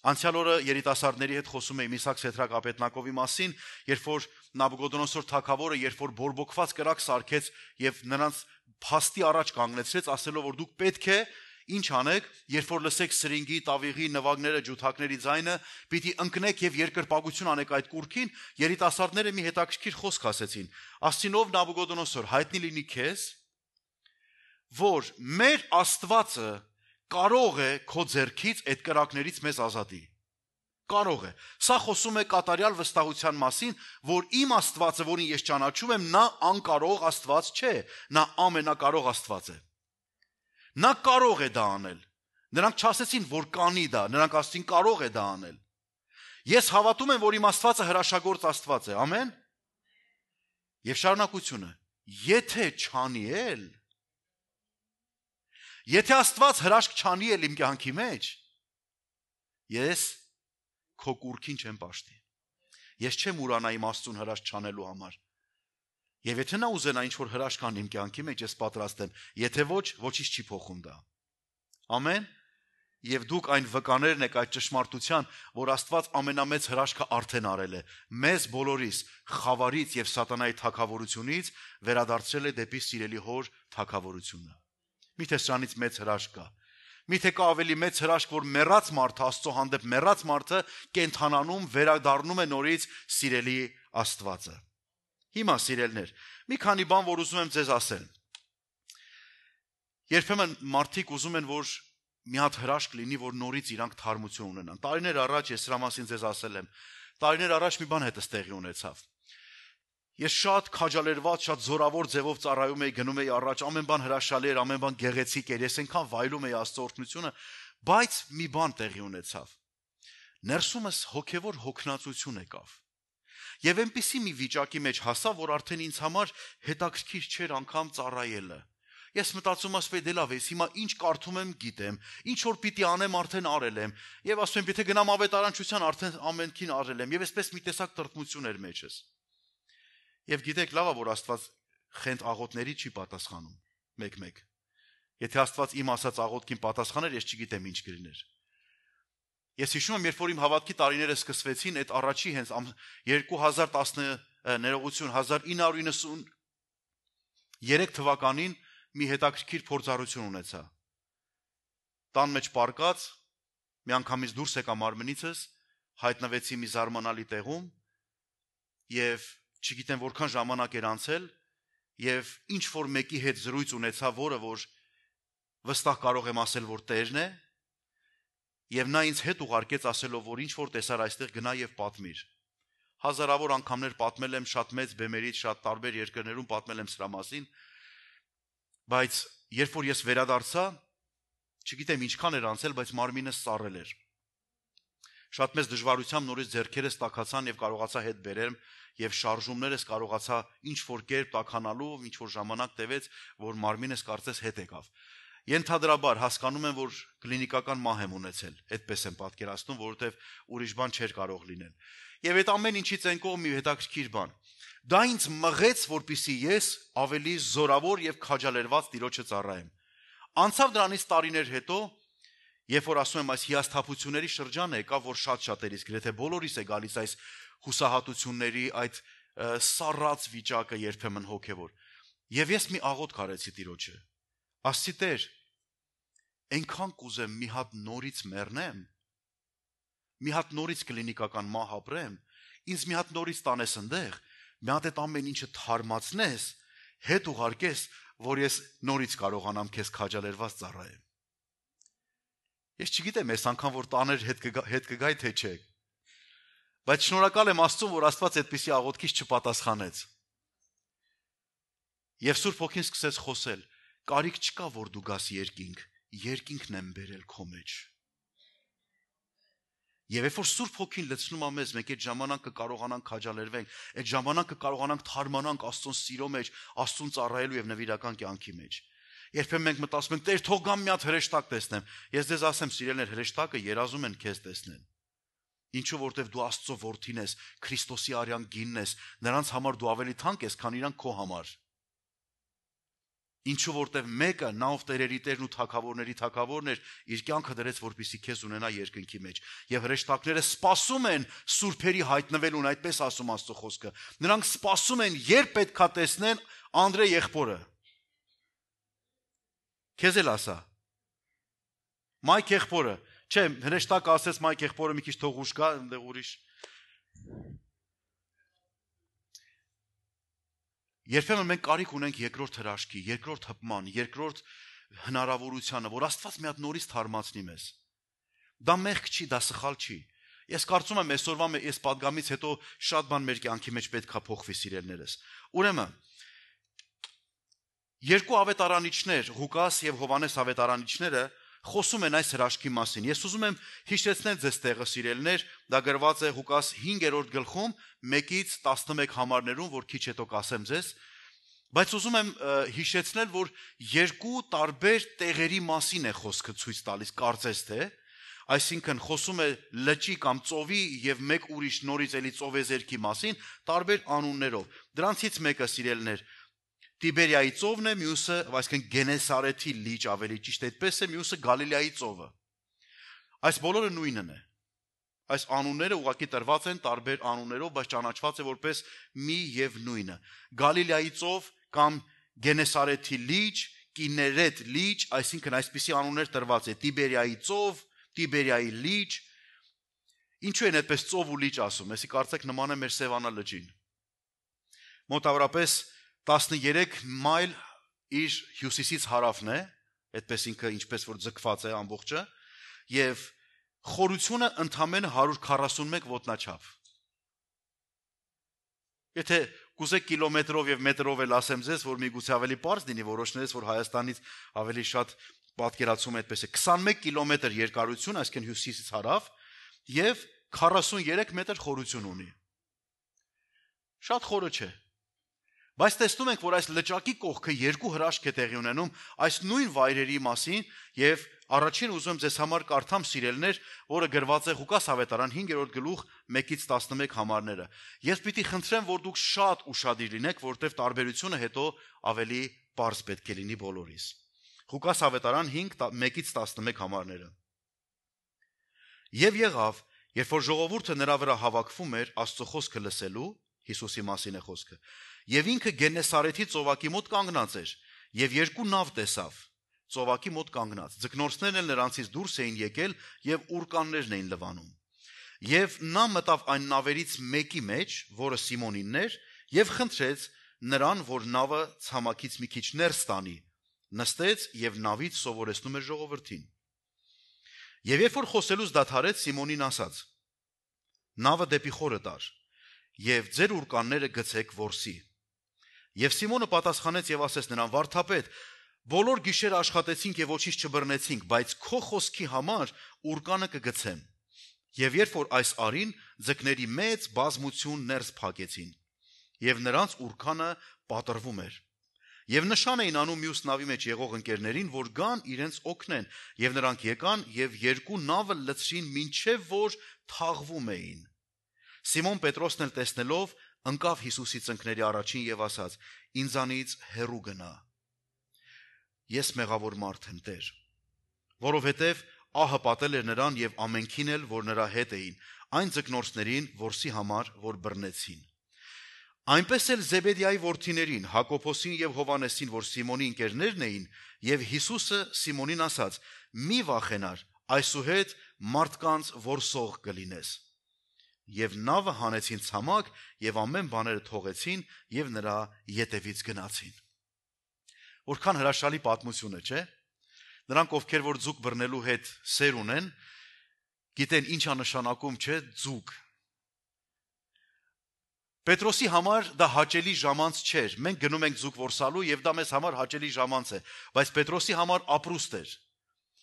Անցյալ օրը երիտասարդների հետ խոսում էի Միսակ Սեդրակ-Ապետնակովի մասին, երբ որ Նաբուկոդոնոսոր թագավորը, երբ որ բորբոքված կրակ սարքեց եւ նրանց փաստի առաջ կանգնեցրեց, ասելով, որ դուք պետք է ինչ անեք, երբ որ լսեք սրինգի, տավիղի, նվագները, ջութակների ձայնը, պիտի ընկնեք եւ երկրպագություն անեք այդ կուրքին, երիտասարդները մի հետաքրքիր խոսք ասեցին։ Ասցին, ով Նաբուկոդոնոսոր, հայտնի լինի քեզ, որ մեր Աստվածը կարող է քո ձեռքից այդ կրակներից մեզ ազատի։ Կարող է։ Սա խոսում է կատարյալ վստահության մասին, որ իմ Աստվածը, որին ես ճանաչում եմ, նա անկարող Աստված չէ, նա ամենակարող Աստված է։ Նա կարող է դա անել։ Նրանք չասեցին, որ կանի դա, նրանք ասեցին կարող է դա անել։ Ես հավատում եմ, որ իմ Աստվածը հրաշագործ Աստված է։ Ամեն։ Եվ շարունակությունը, եթե չանի էլ, եթե Աստված հրաշք չանի էլ իմ կյանքի մեջ, ես քո կուրքին չեմ պաշտի։ Ես չեմ ուրանա իմ Աստծուն հրաշք չանելու համար։ Եվ եթե նա ուզենա ինչ-որ հրաշք անի իմ կյանքի մեջ, ես պատրաստ եմ, եթե ոչ, ոչինչ չի փոխում դա։ Ամեն։ Եվ դուք այն վկաներն եք այդ ճշմարտության, որ Աստված ամենամեծ հրաշքը արդեն արել է։ Մեզ բոլորիս խավարից եւ սատանայի թագավորությունից վերադարձրել է դեպի սիրելի հոր թագավորությունը։ Միթե սրանից մեծ հրաշք կա։ Միթե կա ավելի մեծ հրաշք, որ մեռած մարդը, Աստծո հանդեպ մեռած մարդը կենթանանում, վերադառնում է նորից սիրելի Աստվածը։ Հիմա սիրելներ, մի քանի բան, որ ուզում եմ ձեզ ասել։ Երբեմն մարդիկ ուզում են, որ մի հատ հրաշք լինի, որ նորից իրանք թարմություն ունենան։ Տարիներ առաջ ես սրա մասին ձեզ ասել եմ։ Տարիներ առաջ մի բան հետս տեղի ունեցավ։ Ես շատ քաջալերված, շատ զորավոր ձևով ծառայում էի, գնում էի առաջ, ամեն բան հրաշալի էր, ամեն բան գեղեցիկ էր, ես այնքան վայելում էի Աստծո օրհնությունը, բայց մի բան տեղի ունեցավ։ Ներսումս հոգևոր հոգնածություն եկավ։ Եվ այնպիսի մի վիճակի մեջ հասա, որ արդեն ինձ համար հետաքրքիր չէր անգամ ծառայելը։ Ես մտածում ասում եմ, դե լավ է, հիմա ինչ կարդում եմ, գիտեմ, ինչ որ պիտի անեմ, արդեն արել եմ, եւ ասում եմ, եթե գնամ ավետարանչության, արդեն ամենքին արել եմ, եւ այսպես մի տեսակ տրտմություն էր մեջս։ Եվ գիտեք, լավ է, որ Աստված խենթ աղոթների չի պատասխանում, մեկ-մեկ։ Եթե Աստված իմ ասած աղոթքին պատասխաներ, ես չգիտեմ ինչ կլիներ։ Ես հիշում եմ, երբ որ իմ հավատքի տարիները սկսվեցին, այդ առաջի հենց 2010 ներողություն 1993 թվականին մի հետաքրքիր փորձառություն ունեցա։ Տան մեջ պարկած, միանգամից դուրս եկա մարմնիցս, հայտնվեցի մի զարմանալի տեղում եւ չգիտեմ որքան ժամանակ էր անցել եւ ինչ որ մեկի հետ զրույց ունեցա, որը որ վստահ կարող եմ ասել, որ Տերն է, եւ նա ինձ հետ ուղարկեց ասելով, որ ինչ որ տեսար այստեղ գնա եւ պատմիր։ Հազարավոր անգամներ պատմել եմ շատ մեծ բեմերից, շատ տարբեր երկրներում պատմել եմ սրա մասին, բայց երբ որ ես վերադարձա, չգիտեմ ինչքան էր անցել, բայց մարմինս սառել էր։ Շատ մեծ դժվարությամբ նորից ձեռքերս տաքացան եւ կարողացա հետ բերեմ եւ շարժումներս կարողացա ինչ որ կերպ տաքանալու, ինչ որ ժամանակ տևեց, որ մարմինս կարծես հետ եկավ։ Ենթադրաբար հասկանում եմ, որ կլինիկական մահ եմ ունեցել, այդպես եմ պատկերացնում, որովհետև ուրիշ բան չէր կարող լինել։ Եվ այդ ամեն ինչից այն կողմ մի հետաքրքիր բան։ Դա ինձ մղեց, որպեսզի ես ավելի զորավոր եւ քաջալերված Տիրոջը ծառայեմ։ Անցավ դրանից տարիներ հետո, երբ որ ասում եմ այս հիասթափությունների շրջանը եկավ, որ շատ-շատերից գրեթե բոլորիս է գալիս այս հուսահատությունների, այդ սառած վիճակը երբեմն հոգևոր։ Եվ ես մի աղոթք արեցի Տիրոջը։ Ասացի Տեր, այնքան կուզեմ մի հատ նորից մեռնեմ, մի հատ նորից կլինիկական մահ ապրեմ, ինձ մի հատ նորից տանես ընդեղ, մի հատ այդ ամեն ինչը թարմացնես, հետ ուղարկես, որ ես նորից կարողանամ քեզ քաջալերված ծառայեմ։ Ես չգիտեմ այս անգամ որ տաներ հետ կգայի թե չէ, բայց շնորհակալ եմ Աստծուն, որ Աստված այդպիսի աղոթքից չպատասխանեց։ Եվ Սուրբ Հոգին սկսեց խոսել. Կարիք չկա, որ դու գաս երկինքն եմ բերել քո մեջ։ Եվ երբ որ Սուրբ Հոգին լցնում է մեզ, մենք այդ ժամանակը կարողանանք քաջալերվենք, այդ ժամանակը կարողանանք թարմանանք Աստծուն սիրո մեջ, Աստծուն ծառայելու եւ նվիրական կյանքի մեջ։ Երբեմն մենք մտածում ենք, Տեր, թող գամ մի հատ հրեշտակ տեսնեմ։ Ես ձեզ ասեմ, սիրելիներ, հրեշտակը երազում են քեզ տեսնեն։ Ինչու որտեվ դու Աստծո որդին ես, Քրիստոսի արյան գինն ես, նրանց համար դու ավելի թանկ ես, քան իրանք քո համար։ Ինչու որտեվ մեկը նա ով տերերի տերն ու թագավորների թագավորն էր, իր կյանքը դրեց, որպեսզի քեզ ունենա երկնքի մեջ։ Եվ հրեշտակները սպասում են սուրբերի հայտնվելուն, այդպես ասում Աստծո խոսքը։ Նրանք սպասում են, երբ պետքա տեսնեն Անդրե եղբորը։ Քեզ էլ ասա։ Մայք եղբորը, չէ, հրեշտակը ասեց Մայք եղբորը մի քիչ թող ուշ գա, այնտեղ ուրիշ։ Երբեմն մենք կարիք ունենք երկրորդ հրաշքի, երկրորդ հպման, երկրորդ հնարավորությանը, որ Աստված մի հատ նորից թարմացնի մեզ։ Դա մեղք չի, դա սխալ չի։ Ես կարծում եմ այսօրվա այս պատգամից հետո շատ բան մեր կյանքի մեջ պետքա փոխվի, սիրելիներս։ Ուրեմն երկու ավետարանիչներ, Ղուկաս եւ Հովանես ավետարանիչները խոսում են այս հրաշքի մասին։ Ես ուզում եմ հիշեցնել ձեզ տեղը, սիրելիներ, դա գրված է Ղուկաս 5-րդ գլխում 1-ից 11 համարներում, որ քիչ հետո կասեմ ձեզ, բայց ուզում եմ հիշեցնել, որ երկու տարբեր տեղերի մասին է խոսքը ցույց տալիս, կարծես թե, այսինքն խոսում է լճի կամ ծովի եւ մեկ ուրիշ նորից էլի ծովեզերքի մասին, տարբեր անուններով։ Դրանցից մեկը, սիրելիներ, Տիբերիայի ծովն է, մյուսը, այսինքն Գենեսարեթի լիճ, ավելի ճիշտ այդպես է, մյուսը Գալիլեայի ծովը։ Այս բոլորը նույնն է։ Այս անունները ուղղակի տրված են տարբեր անուններով, բայց ճանաչված է որպես մի եւ նույնը։ Գալիլեայի ծով կամ Գենեսարեթի լիճ, Կիներետ լիճ, այսինքն այսպիսի անուններ տրված է Տիբերիայի ծով, Տիբերիայի լիճ։ Ինչու են այդպես ծով ու լիճ ասում, այսի կարծեք նման է մեր Սևանա լճին։ Մոտավորապես 13 մայլ իր հյուսիսից հարավն է, այդպես ինքը ինչպես որ ձգված է ամբողջը, եւ խորությունը ընդամենը 141 ոտնաչափ։ Եթե կուզեք կիլոմետրով եւ մետրով էլ ասեմ ձեզ, որ միգուցե ավելի པարզ լինի, որոշներից որ Հայաստանից ավելի շատ պատկերացում այդպես է 21 կիլոմետր երկարություն, այսինքն հյուսիսից հարավ, եւ 43 մետր խորություն ունի։ Շատ խորը չէ։ Բայց տեսնում ենք, որ այս լճակի կողքը երկու հրաշք է տեղի ունենում այս նույն վայրերի մասին եւ առաջին ուզում ձեզ համար կարդամ, սիրելիներ, որը գրված է Ղուկաս ավետարան 5-րդ գլուխ 1-ից 11 համարները։ Ես պիտի խնդրեմ, որ դուք շատ ուշադիր լինեք, որտեղ տարբերությունը հետո ավելի པարզ պետք է լինի բոլորիս։ Ղուկաս ավետարան 5-1-ից 11 համարները։ Եվ եղավ, երբ որ ժողովուրդը նրա վրա հավաքվում էր Աստծո խոսքը լսելու, Հիսուսի մասին է խոսքը, եւ ինքը Գենեսարեթի ծովակի մոտ կանգնած էր, եւ երկու նավ տեսավ, ծովակի մոտ կանգնած։ Ձկնորսներն էլ նրանցից դուրս էին եկել եւ ուրկաններն էին լվանում։ Եվ նա մտավ այն նավերից մեկի մեջ, որը Սիմոնինն էր, եւ խնդրեց նրան, որ նավը ցամաքից մի քիչ ներս տանի, նստեց եւ նավից սովորեցնում էր ժողովրդին։ Եվ երբ որ խոսելուց դադարեց, Սիմոնին ասաց. նավը դեպի խորը տար եւ ձեր ուրկանները գցեք որսի։ Եվ Սիմոնը պատասխանեց եւ ասեց նրան. վարդապետ, բոլոր գիշեր աշխատեցինք եւ ոչինչ չբռնեցինք, բայց քո խոսքի համար ուրկանը կգցեմ։ Եվ երբ որ այս արին, ձկների մեծ բազմություն ներս փակեցին, եւ նրանց ուրկանը պատրվում էր։ Եվ նշան էին անում մյուս նավի մեջ եղող ընկերներին, որ գան իրենց օգնեն, եւ նրանք եկան եւ երկու նավը լցրին, մինչեւ որ թաղվում էին։ Սիմոն Պետրոսն էլ տեսնելով, ընկավ Հիսուսի ծնկների առաջին եւ ասաց. ինձանից հեռու գնա։ Ես մեղավոր մարդ եմ, Տեր, որովհետեւ ահը պատել էր նրան եւ ամենքին էլ, որ նրա հետ էին, այն ձկնորսներին, որսի համար, որ բռնեցին։ Այնպես էլ Զեբեդիայի որդիներին, Հակոբոսին եւ Հովանեսին, որ Սիմոնի ընկերներն էին, եւ Հիսուսը Սիմոնին ասաց. մի վախենար, այսուհետ մարդկանց որսող կլինես։ Եվ նավը հանեցին ցամաք եւ ամեն բաները թողեցին եւ նրա ետևից գնացին։ Որքան հրաշալի պատմություն է, չէ՞։ Նրանք, ովքեր որ ձուկ բռնելու հետ սեր ունեն, գիտեն ինչա նշանակում, չէ՞, ձուկ։ Պետրոսի համար դա հաճելի ժամանց չէր։ Մենք գնում ենք ձուկ որսալու եւ դա մեզ համար հաճելի ժամանց է, բայց Պետրոսի համար ապրուստ էր։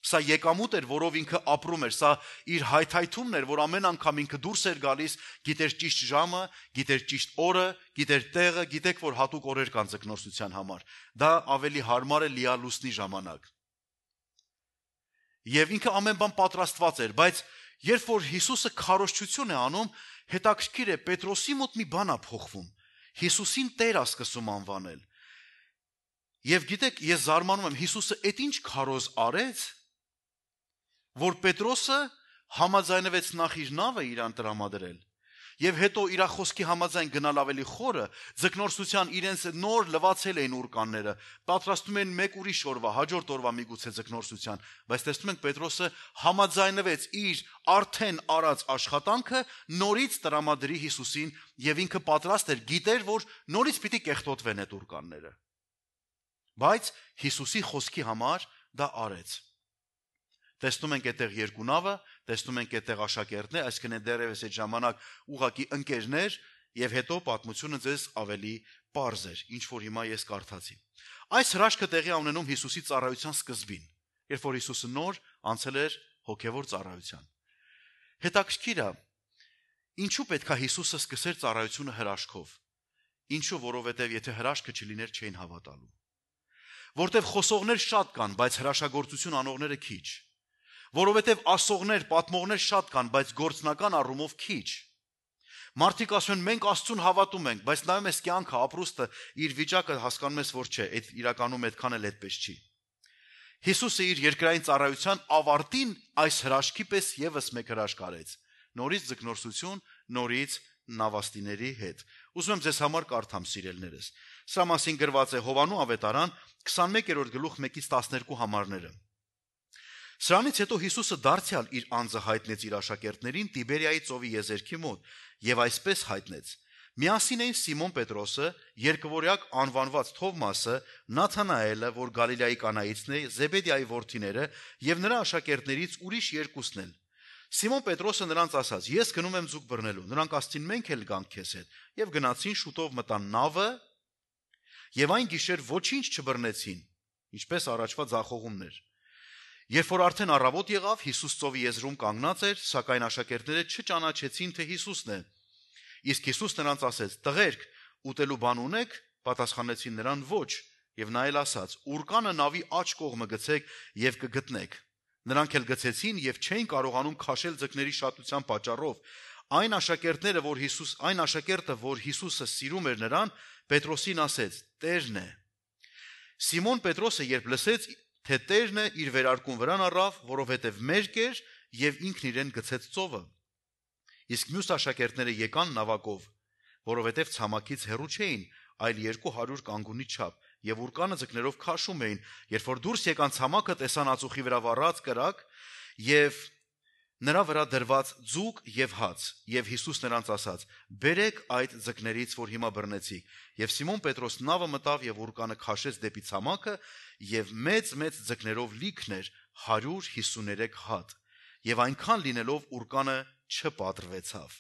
Սա եկամուտ էր, որով ինքը ապրում էր, սա իր հայթայթումն էր, որ ամեն անգամ ինքը դուրս էր գալիս, գիտեր ճիշտ ժամը, գիտեր ճիշտ օրը, գիտեր տեղը, գիտեք, որ հատուկ օրեր կան ձկնորսության համար։ Դա ավելի հարմար է լիալուսնի ժամանակ։ Եվ ինքը ամեն բան պատրաստված էր, բայց երբ որ Հիսուսը քարոզչություն է անում, հետաքրքիր է, Պետրոսի մոտ մի բան է փոխվում։ Հիսուսին Տեր է սկսում անվանել։ Եվ գիտեք, ես զարմանում եմ, Հիսուսը այդ ինչ քարոզ արեց, որ Պետրոսը համաձայնվեց նախ իր նավը իրան տրամադրել եւ հետո իր խոսքի համաձայն գնալ ավելի խորը, ձկնորսության իրենց նոր լվացել էին ուրկանները, պատրաստում են մեկ ուրիշ օրվա, հաջորդ օրվա միգուցե ձկնորսության, բայց տեսնում ենք Պետրոսը համաձայնվեց իր արդեն արած աշխատանքը նորից տրամադրի Հիսուսին եւ ինքը պատրաստ էր, գիտեր, որ նորից պիտի կեղտոտվեն այդ ուրկանները։ Բայց Հիսուսի խոսքի համար դա արեց։ Տեսնում ենք այդտեղ երկու նավը, տեսնում ենք այդտեղ աշակերտներ, այսինքն դեռևս այդ ժամանակ ուղակի ընկերներ եւ հետո պատմությունը ձեզ ավելի պարզ էր, ինչ որ հիմա ես կարդացի։ Այս հրաշքը տեղի ունենում Հիսուսի ծառայության սկզբին, երբ որ Հիսուսը նոր անցել էր հոգևոր ծառայության։ Հետաքրքիր է, ինչու պետք է Հիսուսը սկսեր ծառայությունը հրաշքով։ Ինչու, որովհետեւ եթե հրաշքը չլիներ, չէին հավատալու։ Որտեւ խոսողներ շատ կան, բայց հրաշագործություն անողները քիչ։ Որովհետև ասողներ, պատմողներ շատ կան, բայց գործնական առումով քիչ։ Մարդիկ ասում են, մենք Աստծուն հավատում ենք, բայց նայում ես կյանքը, ապրուստը, իր վիճակը հասկանում ես, որ չէ, այդ իրականում այդքան էլ այդպես չի։ Հիսուսը իր երկրային ծառայության ավարտին այս հրաշքի պես եւս մեկ հրաշք արեց։ Նորից ձկնորսություն, նորից նավաստիների հետ։ Ուզում եմ ձեզ համար կարդամ, սիրելիներս։ Սա մասին գրված է Հովանու ավետարան 21-րդ գլուխ 1-ից 12 համարները։ Սրանից հետո Հիսուսը դարձյալ իր անձը հայտնեց իր աշակերտներին Տիբերիայի ծովի եզերքի մոտ եւ այսպես հայտնեց. միասին էին Սիմոն Պետրոսը, երկվորյակ անվանված Թովմասը, Նաթանայելը, որ Գալիլեայի կանայիցն է, Զեբեդիայի որդիները եւ նրա աշակերտներից ուրիշ երկուսն էլ։ Սիմոն Պետրոսը նրանց ասաց. ես գնում եմ ձուկ բռնելու։ Նրանք ասացին. մենք էլ գանք քեզ հետ եւ գնացին, շուտով մտան նավը եւ այն գիշեր ոչինչ չբռնեցին, ինչպես առաջվա ձախողումներ։ Երբ որ արդեն առավոտ եղավ, Հիսուս ծովի եզրում կանգնած էր, սակայն աշակերտները չճանաչեցին, թե Հիսուսն է։ Իսկ Հիսուս նրանց ասեց. տղերք, ուտելու բան ունեք, պատասխանեցին նրան ոչ, եւ նա էլ ասաց. ուրկանը նավի աջ կողմը գցեք եւ կգտնեք։ Նրանք էլ գցեցին եւ չէին կարողանում քաշել ձկների շատության պատճառով։ Այն աշակերտը, որ Հիսուսը սիրում էր նրան, Պետրոսին ասեց. Տերն է։ Սիմոն Պետրոսը երբ լսեց, թե Տերն է, իր վերարկուն վրան առավ, որովհետև մերկ էր եւ ինքն իրեն գցեց ծովը։ Իսկ մյուս աշակերտները եկան նավակով, որովհետև ցամաքից հեռու չէին, այլ 200 կանգունի չափ, եւ ուռկանը ձկներով քաշում էին, երբ որ դուրս եկան ցամաքը, տեսան ածուխի վրա վառած կրակ եւ նրա վրա դրված ձուկ եւ հաց, եւ Հիսուս նրանց ասաց. «Բերեք այդ ձկներից, որ հիմա բռնեցիք»։ Եվ Սիմոն Պետրոս նավը մտավ եւ ուռկանը քաշեց դեպի ցամաքը, եւ մեծ ձկներով լիքն էր 153 հատ, եւ այնքան լինելով ուռկանը չպատրվեցավ։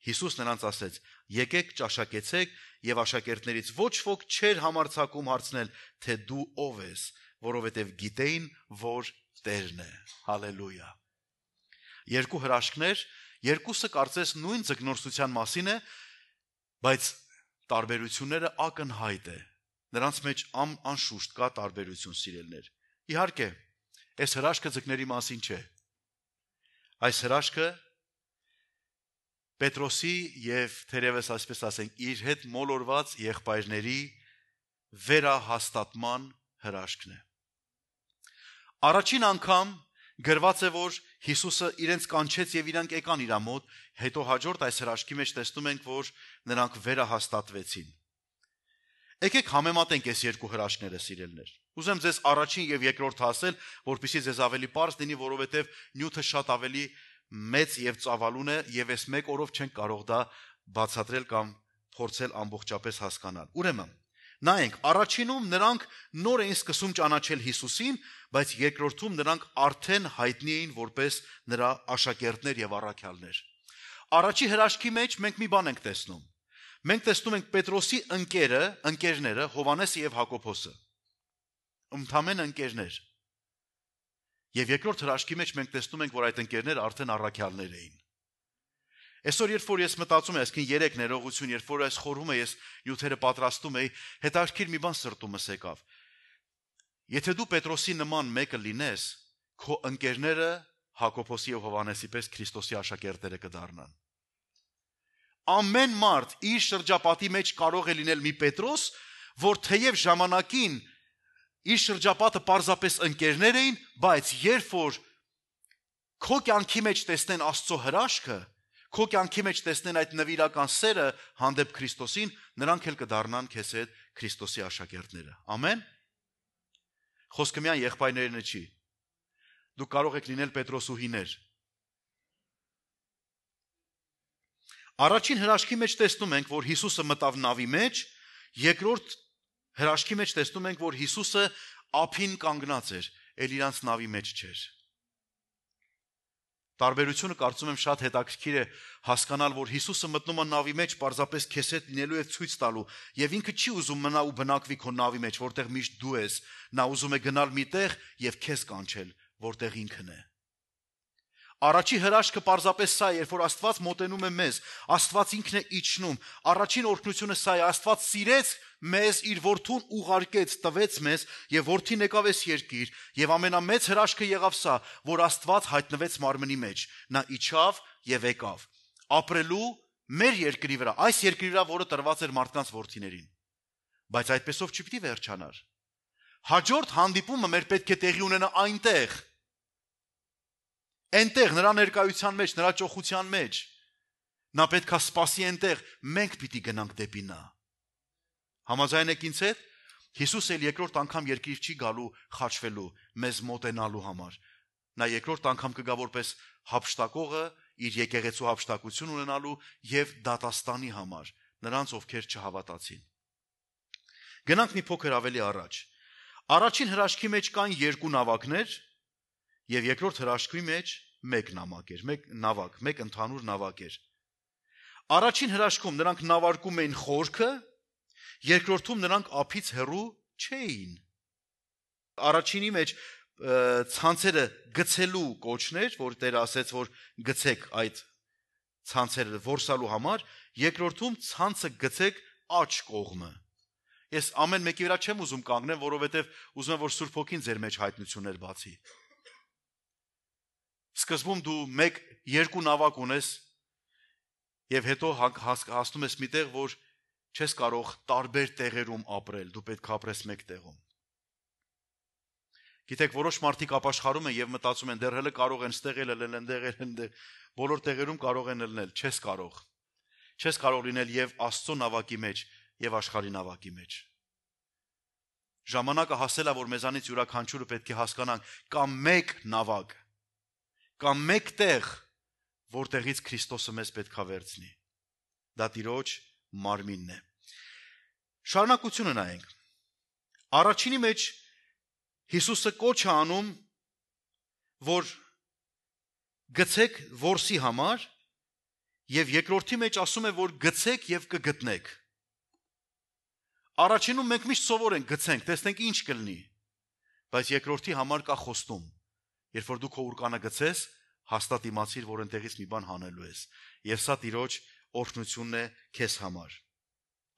Հիսուս նրանց ասեց. «Եկեք ճաշակեցեք», եւ աշակերտներից ոչ ոք չէր համարձակում հարցնել, թե դու ով ես, որովհետեւ գիտեին, որ Տերն է։ Հալելույա։ Երկու հրաշքներ, երկուսը կարծես նույն ձկնորսության մասին է, բայց տարբերությունները ակնհայտ է։ Նրանց մեջ անշուշտ կա տարբերություն, սիրելներ։ Իհարկե, այս հրաշքը ձկների մասին չէ։ Այս հրաշքը Պետրոսի եւ թերևս այսպես ասենք իր հետ մոլորված եղբայրների վերահաստատման հրաշքն է։ Առաջին անգամ գրված է, որ Հիսուսը իրենց կանչեց եւ իրանք եկան իր մոտ, հետո հաջորդ այս հրաշքի մեջ տեսնում ենք, որ նրանք վերահաստատվեցին։ Եկեք համեմատենք այս երկու հրաշքները, սիրելներ։ Ուզեմ ձեզ առաջին եւ երկրորդը ասել, որպեսզի ձեզ ավելի պարզ լինի, որովհետեւ նյութը շատ ավելի մեծ եւ ծավալուն է եւ այս մեկ օրով չենք կարող դա բացատրել կամ փորձել ամբողջապես հասկանալ։ Ուրեմն, նայենք, առաջինում նրանք նոր էին սկսում ճանաչել Հիսուսին, բայց երկրորդում նրանք արդեն հայտնի էին որպես նրա աշակերտներ եւ առաքյալներ։ Առաջի հրաշքի մեջ մենք մի բան ենք տեսնում։ Մենք տեսնում ենք Պետրոսի ընկերները Հովհաննեսը եւ Հակոբոսը։ Ընդհանրեն ընկերներ։ Եվ երկրորդ հրաշքի մեջ մենք տեսնում ենք, որ այդ ընկերները արդեն առաքյալներ էին։ Այսօր երբ որ ես մտածում եմ, այսինքն 3 ներողություն, երբ որ այս խորհումը ես նյութերը պատրաստում էի, հետաքրքիր մի բան սրտումս եկավ։ Եթե դու Պետրոսի նման մեկը լինես, քո ընկերները Հակոբոսի եւ Հովհաննեսի պես Քրիստոսի աշակերտները կդառնան։ Ամեն մարդ իր շրջապատի մեջ կարող է լինել մի Պետրոս, որ թեև ժամանակին իր շրջապատը պարզապես ընկերներ էին, բայց երբ որ քո կյանքի մեջ տեսնեն Աստծո հրաշքը, քո կյանքի մեջ տեսնեն այդ նվիրական սերը հանդեպ Քրիստոսին, նրանք էլ կդառնան քեզ հետ Քրիստոսի աշակերտները։ Ամեն։ Խոսքը միայն եղբայրներն չի։ Դուք կարող եք լինել Պետրոսուհիներ։ Առաջին հրաշքի մեջ տեսնում ենք, որ Հիսուսը մտավ նավի մեջ, երկրորդ հրաշքի մեջ տեսնում ենք, որ Հիսուսը ափին կանգնած էր, ել իրանց նավի մեջ չէր։ Տարբերությունը կարծում եմ շատ հետաքրքիր է հասկանալ, որ Հիսուսը մտնում է նավի մեջ պարզապես քեզ հետ լինելու է ցույց տալու, եւ ինքը չի ուզում մնա ու բնակվի քո նավի մեջ, որտեղ միշտ դու ես, նա ուզում է գնալ միտեղ եւ քեզ կանչել, որտեղ ինքն է։ Առաջի հրաշքը պարզապես սա է, երբ որ Աստված մոտենում է մեզ, Աստված ինքն է իջնում։ Առաջին օրհնությունը սա է, Աստված սիրեց մեզ, իր որդուն ուղարկեց, տվեց մեզ եւ որդին եկավ այս երկիր, եւ ամենամեծ հրաշքը եղավ սա, որ Աստված հայտնվեց մարմնի մեջ։ Նա իջավ եւ եկավ ապրելու մեր երկրի վրա, այս երկրի վրա, որը տրված էր մարդկանց որդիներին։ Բայց այդպեսով չպիտի վերջանար։ Հաջորդ հանդիպումը մեր պետք է տեղի ունենա այնտեղ։ Այնտեղ նրա ներկայության մեջ, նրա ճոխության մեջ, նա պետք է սպասի այնտեղ, մենք պիտի գնանք դեպի նա։ Համաձայն եք ինձ հետ, Հիսուս էլ երկրորդ անգամ երկիր չի գալու խաչվելու, մեզ մոտենալու համար։ Նա երկրորդ անգամ կգա որպես հափշտակողը, իր եկեղեցու հափշտակություն ունենալու եւ դատաստանի համար, նրանց ովքեր չհավատացին։ Գնանք մի փոքր ավելի առաջ։ Առաջին հրաշքի մեջ կան 2 նավակներ, եւ երկրորդ հրաշքի մեջ 1 նավակ, 1 ընդհանուր նավակ էր։ Առաջին հրաշքում նրանք նավարկում էին խորքը, երկրորդում նրանք ափից հեռու չէին։ Առաջինի մեջ ցանցերը գցելու կոչներ, որ Տերը ասեց, որ գցեք այդ ցանցերը որսալու համար, երկրորդում ցանցը գցեք աջ կողմը։ Ես ամեն մեկի վրա չեմ ուզում կանգնեմ, որովհետև ուզում եմ, որ Սուրբ Հոգին ձեր մեջ հայտնություններ բացի։ Սկզբում դու 1-2 նավակ ունես եւ հետո հասնում ես միտեղ, որ չես կարող տարբեր տեղերում ապրել, դու պետք է ապրես մեկ տեղում։ Գիտեք, որոշ մարդիկ ապաշխարում են եւ մտածում են, դեռ հələ կարող են ստեղ ելնել, այնտեղ ելնել, բոլոր տեղերում կարող են ելնել, չես կարող։ Չես կարող լինել եւ Աստծո նավակի մեջ եւ աշխարհի նավակի մեջ։ Ժամանակը հասել է, որ մեզանից յուրաքանչյուրը պետք է հասկանանք, կա մեկ նավակ, կա մեկ տեղ, որտեղից Քրիստոսը մեզ պետք է վերցնի։ Դա Տիրոջ մարմինն է։ Շարունակությունը նայենք։ Առաջինի մեջ Հիսուսը կոչ է անում, որ գցեք որսի համար, եւ երկրորդի մեջ ասում է, որ գցեք եւ կգտնեք։ Առաջինում մենք միշտ սովոր ենք գցենք, տեսնենք ինչ կլինի, բայց երկրորդի համար կա խոստում։ Երբ որ դու քո ուրկանը գցես, հաստատ իմացիր, որ ընտեղից մի բան հանելու ես, եւ սա Տիրոջ օրհնությունն է քեզ համար։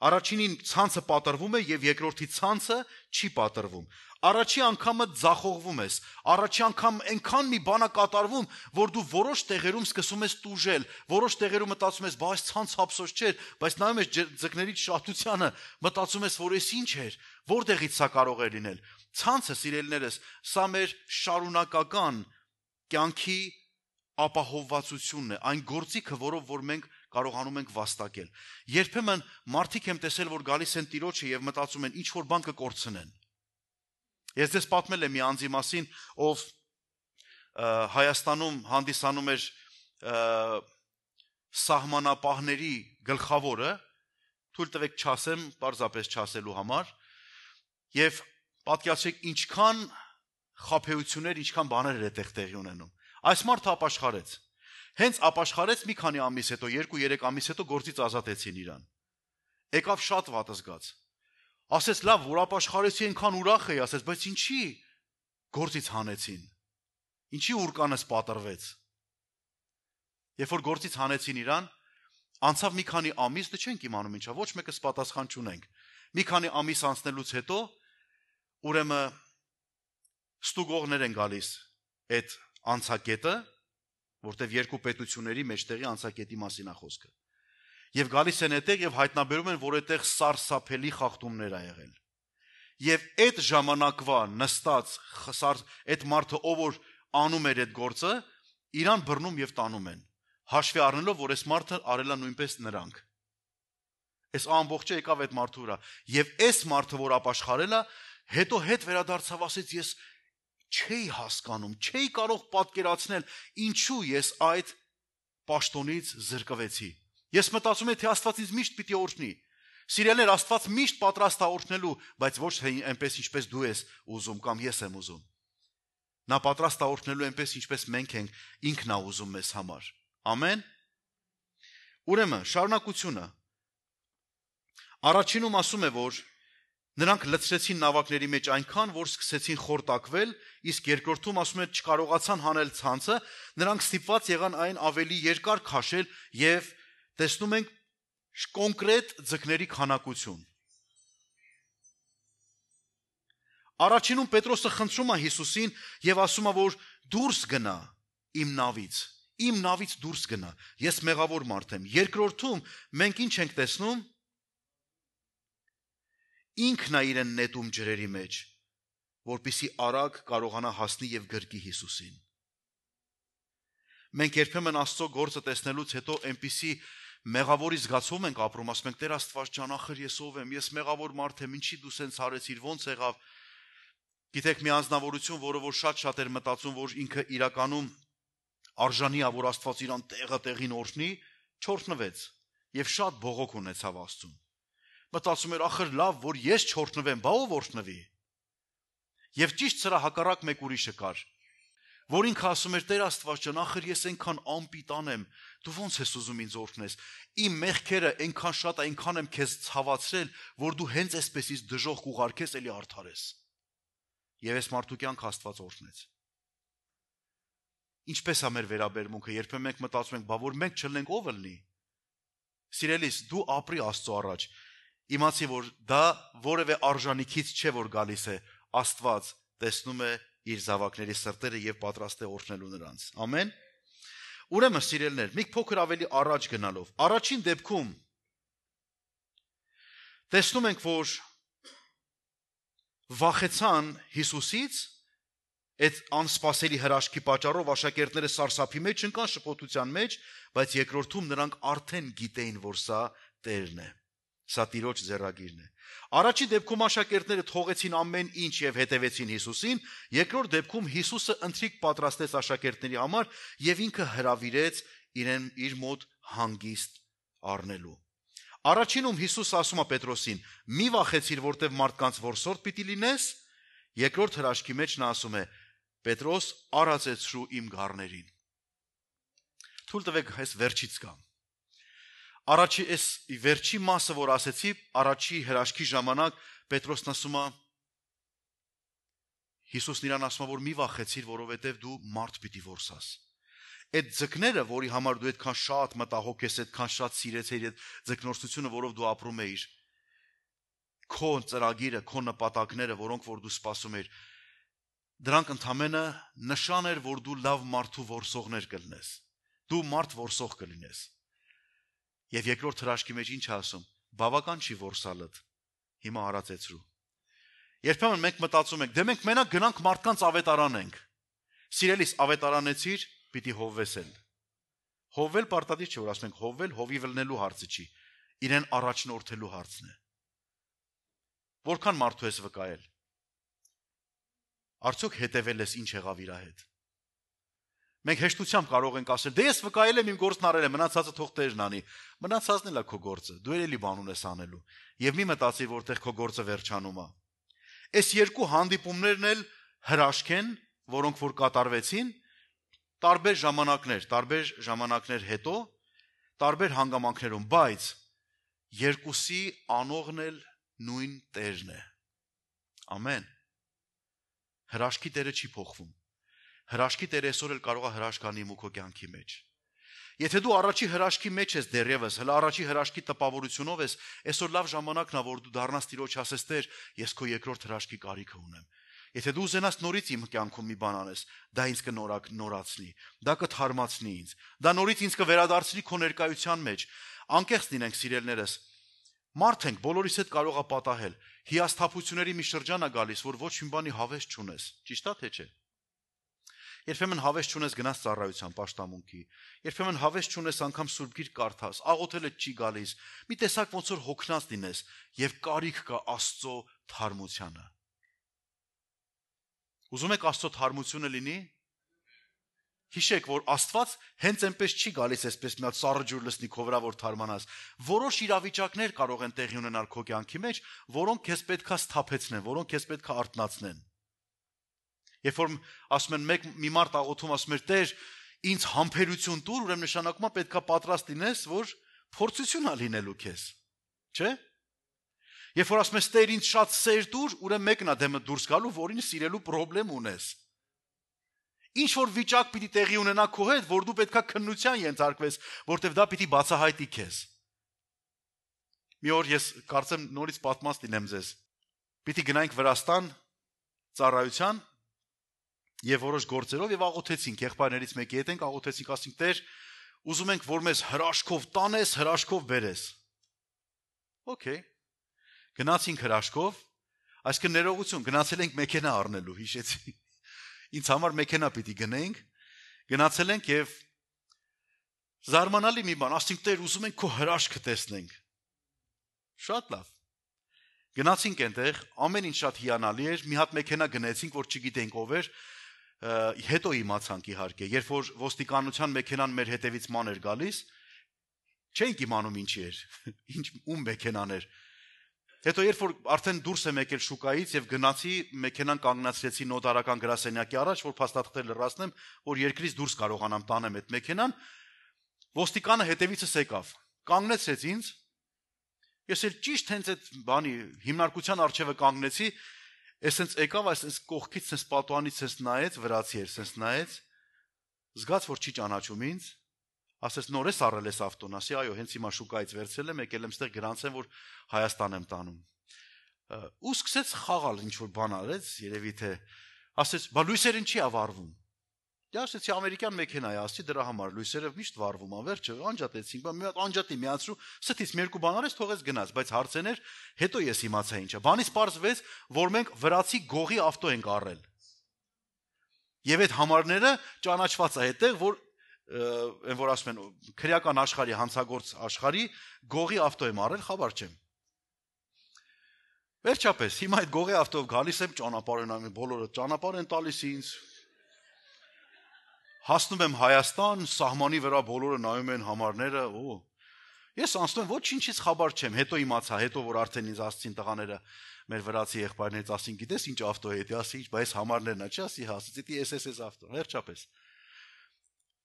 Առաջինին ցանցը պատրվում է եւ երկրորդի ցանցը չի պատրվում։ Առաջի անգամը ձախողվում ես, առաջի անգամ այնքան մի բան է կատարվում, որ դու որոշ տեղերում սկսում ես տուժել, որոշ տեղերում մտածում ես, բայց ցանց հապսոս չէր, բայց նայում ես ձկների շատությանը, մտածում ես, որ էս ինչ էր, որտեղից սա կարող է լինել։ Ցանցը, սիրելիներս, սա մեր շարունակական կյանքի ապահովվածությունն է, այն գործիքը, որով որ մենք կարողանում ենք վաստակել։ Երբեմն մարդիկ եմ տեսել, որ գալիս են Տիրոջը եւ մտածում են, ինչ որ բան կկորցնեն։ Ես ձեզ պատմել եմ մի անձի մասին, ով Հայաստանում հանդիսանում էր սահմանապահների գլխավորը, թույլ տվեք չասեմ, պարզապես չասելու համար, եւ պատկերացրեք ինչքան խաբեություններ, ինչքան բաներ էր այդտեղ տեղի ունենում։ Այս մարդը ապաշխարեց։ Հենց ապաշխարեց մի քանի ամիս հետո, 2-3 ամիս հետո գործից ազատեցին իրան։ Եկավ շատ վատ զգաց։ Ասեց լավ, որ ապաշխարեցի, այնքան ուրախ էի, ասեց, բայց ինչի գործից հանեցին։ Ինչի ուրկանս պատրվեց։ Երբ որ գործից հանեցին իրան, անցավ մի քանի ամիս, դե չենք իմանում ինչա, ոչ մեկս պատասխան չունենք։ Մի քանի ամիս անցնելուց հետո ուրեմն ստուգողներ են գալիս այդ անցակետը, որտեղ երկու պետությունների մեջտեղի անցակետի մասին է խոսքը։ Եվ գալիս են այդտեղ եւ հայտնաբերում են, որ այդտեղ սարսափելի խախտումներ ա եղել։ Եվ այդ ժամանակվա նստած այդ մարդը, ով որ անում էր այդ գործը, իրան բռնում եւ տանում են։ Հաշվի առնելով, որ այս մարդը արել է նույնպես նրանք։ Այս ամբողջը եկավ այդ մարդու վրա։ Եվ այս մարդը, որ ապաշխարել է, հետո հետ վերադարձավ, ասեց, ես չէի հասկանում, չէի կարող պատկերացնել, ինչու ես այդ պաշտոնից զրկվեցի։ Ես մտածում եմ, թե Աստված ինձ միշտ պիտի օրհնի։ Սիրելիներ, Աստված միշտ պատրաստ է օրհնելու, բայց ոչ թե այնպես ինչպես դու ես ուզում կամ ես եմ ուզում։ Նա պատրաստ է օրհնելու այնպես ինչպես մենք ենք, ինքն է ուզում մեզ համար։ Ամեն։ Ուրեմն, շարունակությունը։ Առաջինում ասում է, որ նրանք լցրեցին նավակների մեջ այնքան, որ սկսեցին խորտակվել, իսկ երկրորդում ասում է չկարողացան հանել ցանցը, նրանք ստիպված եղան այն ավելի երկար քաշել եւ տեսնում ենք կոնկրետ ձկների քանակություն։ Առաջինում Պետրոսը խնդրում է Հիսուսին եւ ասում է, որ դուրս գնա իմ նավից դուրս գնա, ես մեղավոր մարդ եմ։ Երկրորդում մենք ինչ ենք տեսնում։ Ինքն է իրեն նետում ջրերի մեջ, որպեսզի արագ կարողանա հասնի եւ գրկի Հիսուսին։ Մենք երբեմն Աստծո գործը տեսնելուց հետո այնպիսի մեղավորի զգացում ենք ապրում, ասում ենք Տեր Աստված ջան, ախր ես ով եմ, ես մեղավոր մարդ եմ, ինչի դու սենց արեցիր, ոնց եղավ։ Գիտեք, մի անձնավորություն, որը որ շատ էր մտածում, որ ինքը իրականում արժանի է, որ Աստված իրան տեղին օրհնի, չօրհնվեց եւ շատ բողոք ունեցավ Աստծուն։ Մտածում էր, ախր լավ, որ ես չօրհնվեմ, բա ով օրհնվի։ Եվ ճիշտ սրա հակառակ մեկ ուրիշը կար, որ ինքը ասում էր, Տեր Աստված ջան, ախր ես այնքան անպիտան եմ, դու ոնց ես ուզում ինձ օրհնես։ Իմ մեղքերը այնքան շատ է, այնքան եմ քեզ ցավացրել, որ դու հենց այսպեսից դժոխք ուղարկես, էլի արդարես։ Եվ այս մարդու կյանքը Աստված օրհնեց։ Ինչպես է մեր վերաբերմունքը, երբեմն մենք մտածում ենք, բա որ մենք չլինենք, ով լինի։ Սիրելիս, դու ապրի Աստծո առաջ։ Իմացի, որ դա որևէ արժանիքից չէ, որ գալիս է, Աստված տեսնում է իր զավակների սրտերը եւ պատրաստ է օրհնելու նրանց։ Ամեն։ Ուրեմն, սիրելիներ, մի փոքր ավելի առաջ գնալով, առաջին դեպքում տեսնում ենք, որ վախեցան Հիսուսից, այդ անսպասելի հրաշքի պատճառով աշակերտները սարսափի մեջ ընկան, շփոթության մեջ, բայց երկրորդում նրանք արդեն գիտեին, որ սա Տերն է։ Սա Տիրոջ ձեռագիրն է։ Առաջի դեպքում աշակերտները թողեցին ամեն ինչ եւ հետևեցին Հիսուսին, երկրորդ դեպքում Հիսուսը ընթրիք պատրաստեց աշակերտների համար եւ ինքը հրավիրեց իրեն իր մոտ հանգիստ առնելու։ Առաջինում Հիսուսը ասում է Պետրոսին. «Մի վախեցիր, որտեվ մարդկանց որսորդ պիտի լինես»։ Երկրորդ հրաշքի մեջ նա ասում է. «Պետրոս, արածեցրու իմ գառներին»։ Թույլ տվեք այս վերջից գամ։ Առաջի այս վերջի մասը, որ ասեցի, առաջի հրաշքի ժամանակ Պետրոսն ասում է, Հիսուսն իրան ասում է, որ մի վախեցիր, որովհետև դու մարդ պիտի որսաս։ Այդ ձկները, որի համար դու այդքան շատ մտահոգ ես, այդքան շատ սիրեցիր այդ ձկնորսությունը, որով դու ապրում էիր, քո ծրագիրը, քո նպատակները, որոնք որ դու սպասում էիր, դրանք ընդամենը նշան էր, որ դու լավ մարդու որսողներ կլինես։ Դու մարդ որսող կլինես։ Եվ երկրորդ հրաշքի մեջ ինչ ասում, բավական չի որսալդ, հիմա արածեցրու։ Երբեմն մենք մտածում ենք, դե մենք մենակ գնանք մարդկանց ավետարան ենք։ Սիրելիս, ավետարանեցիր, պիտի հովվես էլ։ Հովվել պարտադիր չէ, որ ասում ենք հովվել, հովի վլնելու հարցը չի, իրեն առաջնորդելու հարցն է։ Որքան մարդու ես վկայել։ Արդյոք հետևել ես ինչ եղավ իր հետ։ Մենք հեշտությամբ կարող ենք ասել, դե ես վկայել եմ, իմ գործն արել եմ, մնացածը թող Տերն անի։ Մնացածն էլ է քո գործը, դու էլի բան ունես անելու։ Եվ մի մտածիր, որտեղ քո գործը վերջանում է։ Այս երկու հանդիպումներն էլ հրաշք են, որոնք որ կատարվեցին տարբեր ժամանակներ հետո, տարբեր հանգամանքներում, բայց երկուսի անողն էլ նույն Տերն է։ Ամեն։ Հրաշքի Տերը չի փոխվում։ Հրաշքի Տերը այսօր էլ կարող է հրաշք անի իմ ու քո կյանքի մեջ։ Եթե դու առաջի հրաշքի մեջ ես դեռևս, հələ առաջի հրաշքի տպավորությունով ես, այսօր լավ ժամանակն է, որ դու դառնաս Տիրոջ ասես Տեր, ես քո երկրորդ հրաշքի կարիքը ունեմ։ Եթե դու ուզենաս նորից իմ կյանքում մի բան անես, դա ինձ կնորացնի, դա կթարմացնի ինձ, դա նորից ինձ կվերադարձնի քո ներկայության մեջ։ Անկեղծ լինենք սիրելիներս, մարդ ենք, բոլորիս հետ կարող է պատահել։ Հիասթափությունների մի շրջան է գալիս, որ ոչ մի բանի հավես չունես։ Ճիշտ է թե չէ։ Երբեմն հավես չունես գնաս ծառայության պաշտամունքի, երբեմն հավես չունես անգամ Սուրբ Գիրք կարդաս, աղոթելը չի գալիս, մի տեսակ ոնց որ հոգնած լինես եւ կարիք կա Աստծո թարմությանը։ Ուզում եք Աստծո թարմությունը լինի։ Հիշեք, որ Աստված հենց այնպես չի գալիս այսպես մի հատ սառը ջուր լցնի քո վրա, որ թարմանաս։ Որոշ իրավիճակներ կարող են տեղի ունենալ քո կյանքի մեջ, որոնք քեզ պետքա սթափեցնեն, որոնք քեզ պետքա արթնացնեն։ Երբ որ ասում են մի մարդ աղոթում ասում էր Տեր, ինձ համբերություն տուր, ուրեմն նշանակում է պետքա պատրաստ լինես, որ փորձություն ա լինելու քեզ, չէ՞։ Երբ որ ասում ես Տեր, ինձ շատ սեր տուր, ուրեմն մեկն է դեմը դուրս գալու, որին սիրելու խնդրեմ ունես։ Ինչ որ վիճակ պիտի տեղի ունենա քո հետ, որ դու պետքա քննության ենթարկվես, որտեվ դա պիտի բացահայտի քեզ։ Մի օր ես կարծեմ նորից պատմած լինեմ ձեզ։ Պիտի գնանք Վրաստան ծառայության եւ որոշ գործերով եւ աղոթեցինք, եղբայրներից մեկի հետ ենք աղոթեցինք, ասենք Տեր, ուզում ենք որ մեզ հրաշքով տանես, հրաշքով բերես։ Okay։ Գնացինք հրաշքով, այսինքն ներողություն, գնացել ենք մեքենա առնելու, հիշեցի։ Ինձ համար մեքենա պիտի գնենք, գնացել ենք եւ զարմանալի մի բան, ասենք Տեր, ուզում ենք քո հրաշքը տեսնենք։ Շատ լավ։ Գնացինք այնտեղ, ամեն ինչ շատ հիանալի էր, մի հատ մեքենա գնացինք, որ չգիտենք ով էր, հետո իմացանք իհարկե, երբ որ ոստիկանության մեքենան մեր հետևից ման էր գալիս, չենք իմանում ինչի էր, ում մեքենան էր։ Հետո երբ որ արդեն դուրս եմ եկել շուկայից եւ գնացի, մեքենան կանգնացրեցի նոտարական գրասենյակի առաջ, որ փաստաթղթեր լրացնեմ, որ երկրից դուրս կարողանամ տանեմ այդ մեքենան, ոստիկանը հետևիցս եկավ, կանգնեցրեց ինձ։ Ես էլ ճիշտ հենց այդ բանի հիմնարկության արչեւը կանգնեցի, այսպես եկավ, այսպես կողքից sense պատուանից sense նայեց, վրացի էր sense նայեց, զգաց որ չի ճանաչում ինձ, ասես նոր ես առել ես ավտոն, ասի այո, հենց հիմա շուկայից վերցրել եմ, եկել եմ ստեղ գրանցեմ, որ Հայաստան եմ տանում։ Ու սկսեց խաղալ, ինչ որ բան արեց, երևի թե ասեց, բա լույսերը ինչի է վառվում։ Դե ասեցի ամերիկյան մեքենա է, ասի դրա համար լույսերը միշտ վառվում են, վերջը անջատեցինք, բա մի հատ անջատի միացրու, ստից մի երկու բան արեց, թողեց գնաց, բայց հարցեն էր, հետո ես իմացա ինչա։ Բանից պարզվեց, որ մենք վրացի գողի ավտո ենք առել։ Եվ այդ համարները ճանաչված է այդտեղ, որ այն որ ասում են քրեական աշխարհի հանցագործ աշխարհի գողի ավտո եմ առել, խաբար չեմ։ Վերջապես, հիմա այդ գողի ավտով գալիս եմ ճանապարհ են անում, բոլորը ճանապարհ են տալիս ինձ։ Հասնում եմ Հայաստան, սահմանի վրա բոլորը նայում են համարները, Ես անցնում եմ ոչինչից խաբար չեմ, հետո իմացա, հետո որ արդեն ինձ ասցին տղաները, մեր վրացի եղբայրներից ասին, գիտես ինչ ավտո է, դա ասի, բայց համարներն է, չի ասի, հասցի, դի SSS ավտո, վերջապես։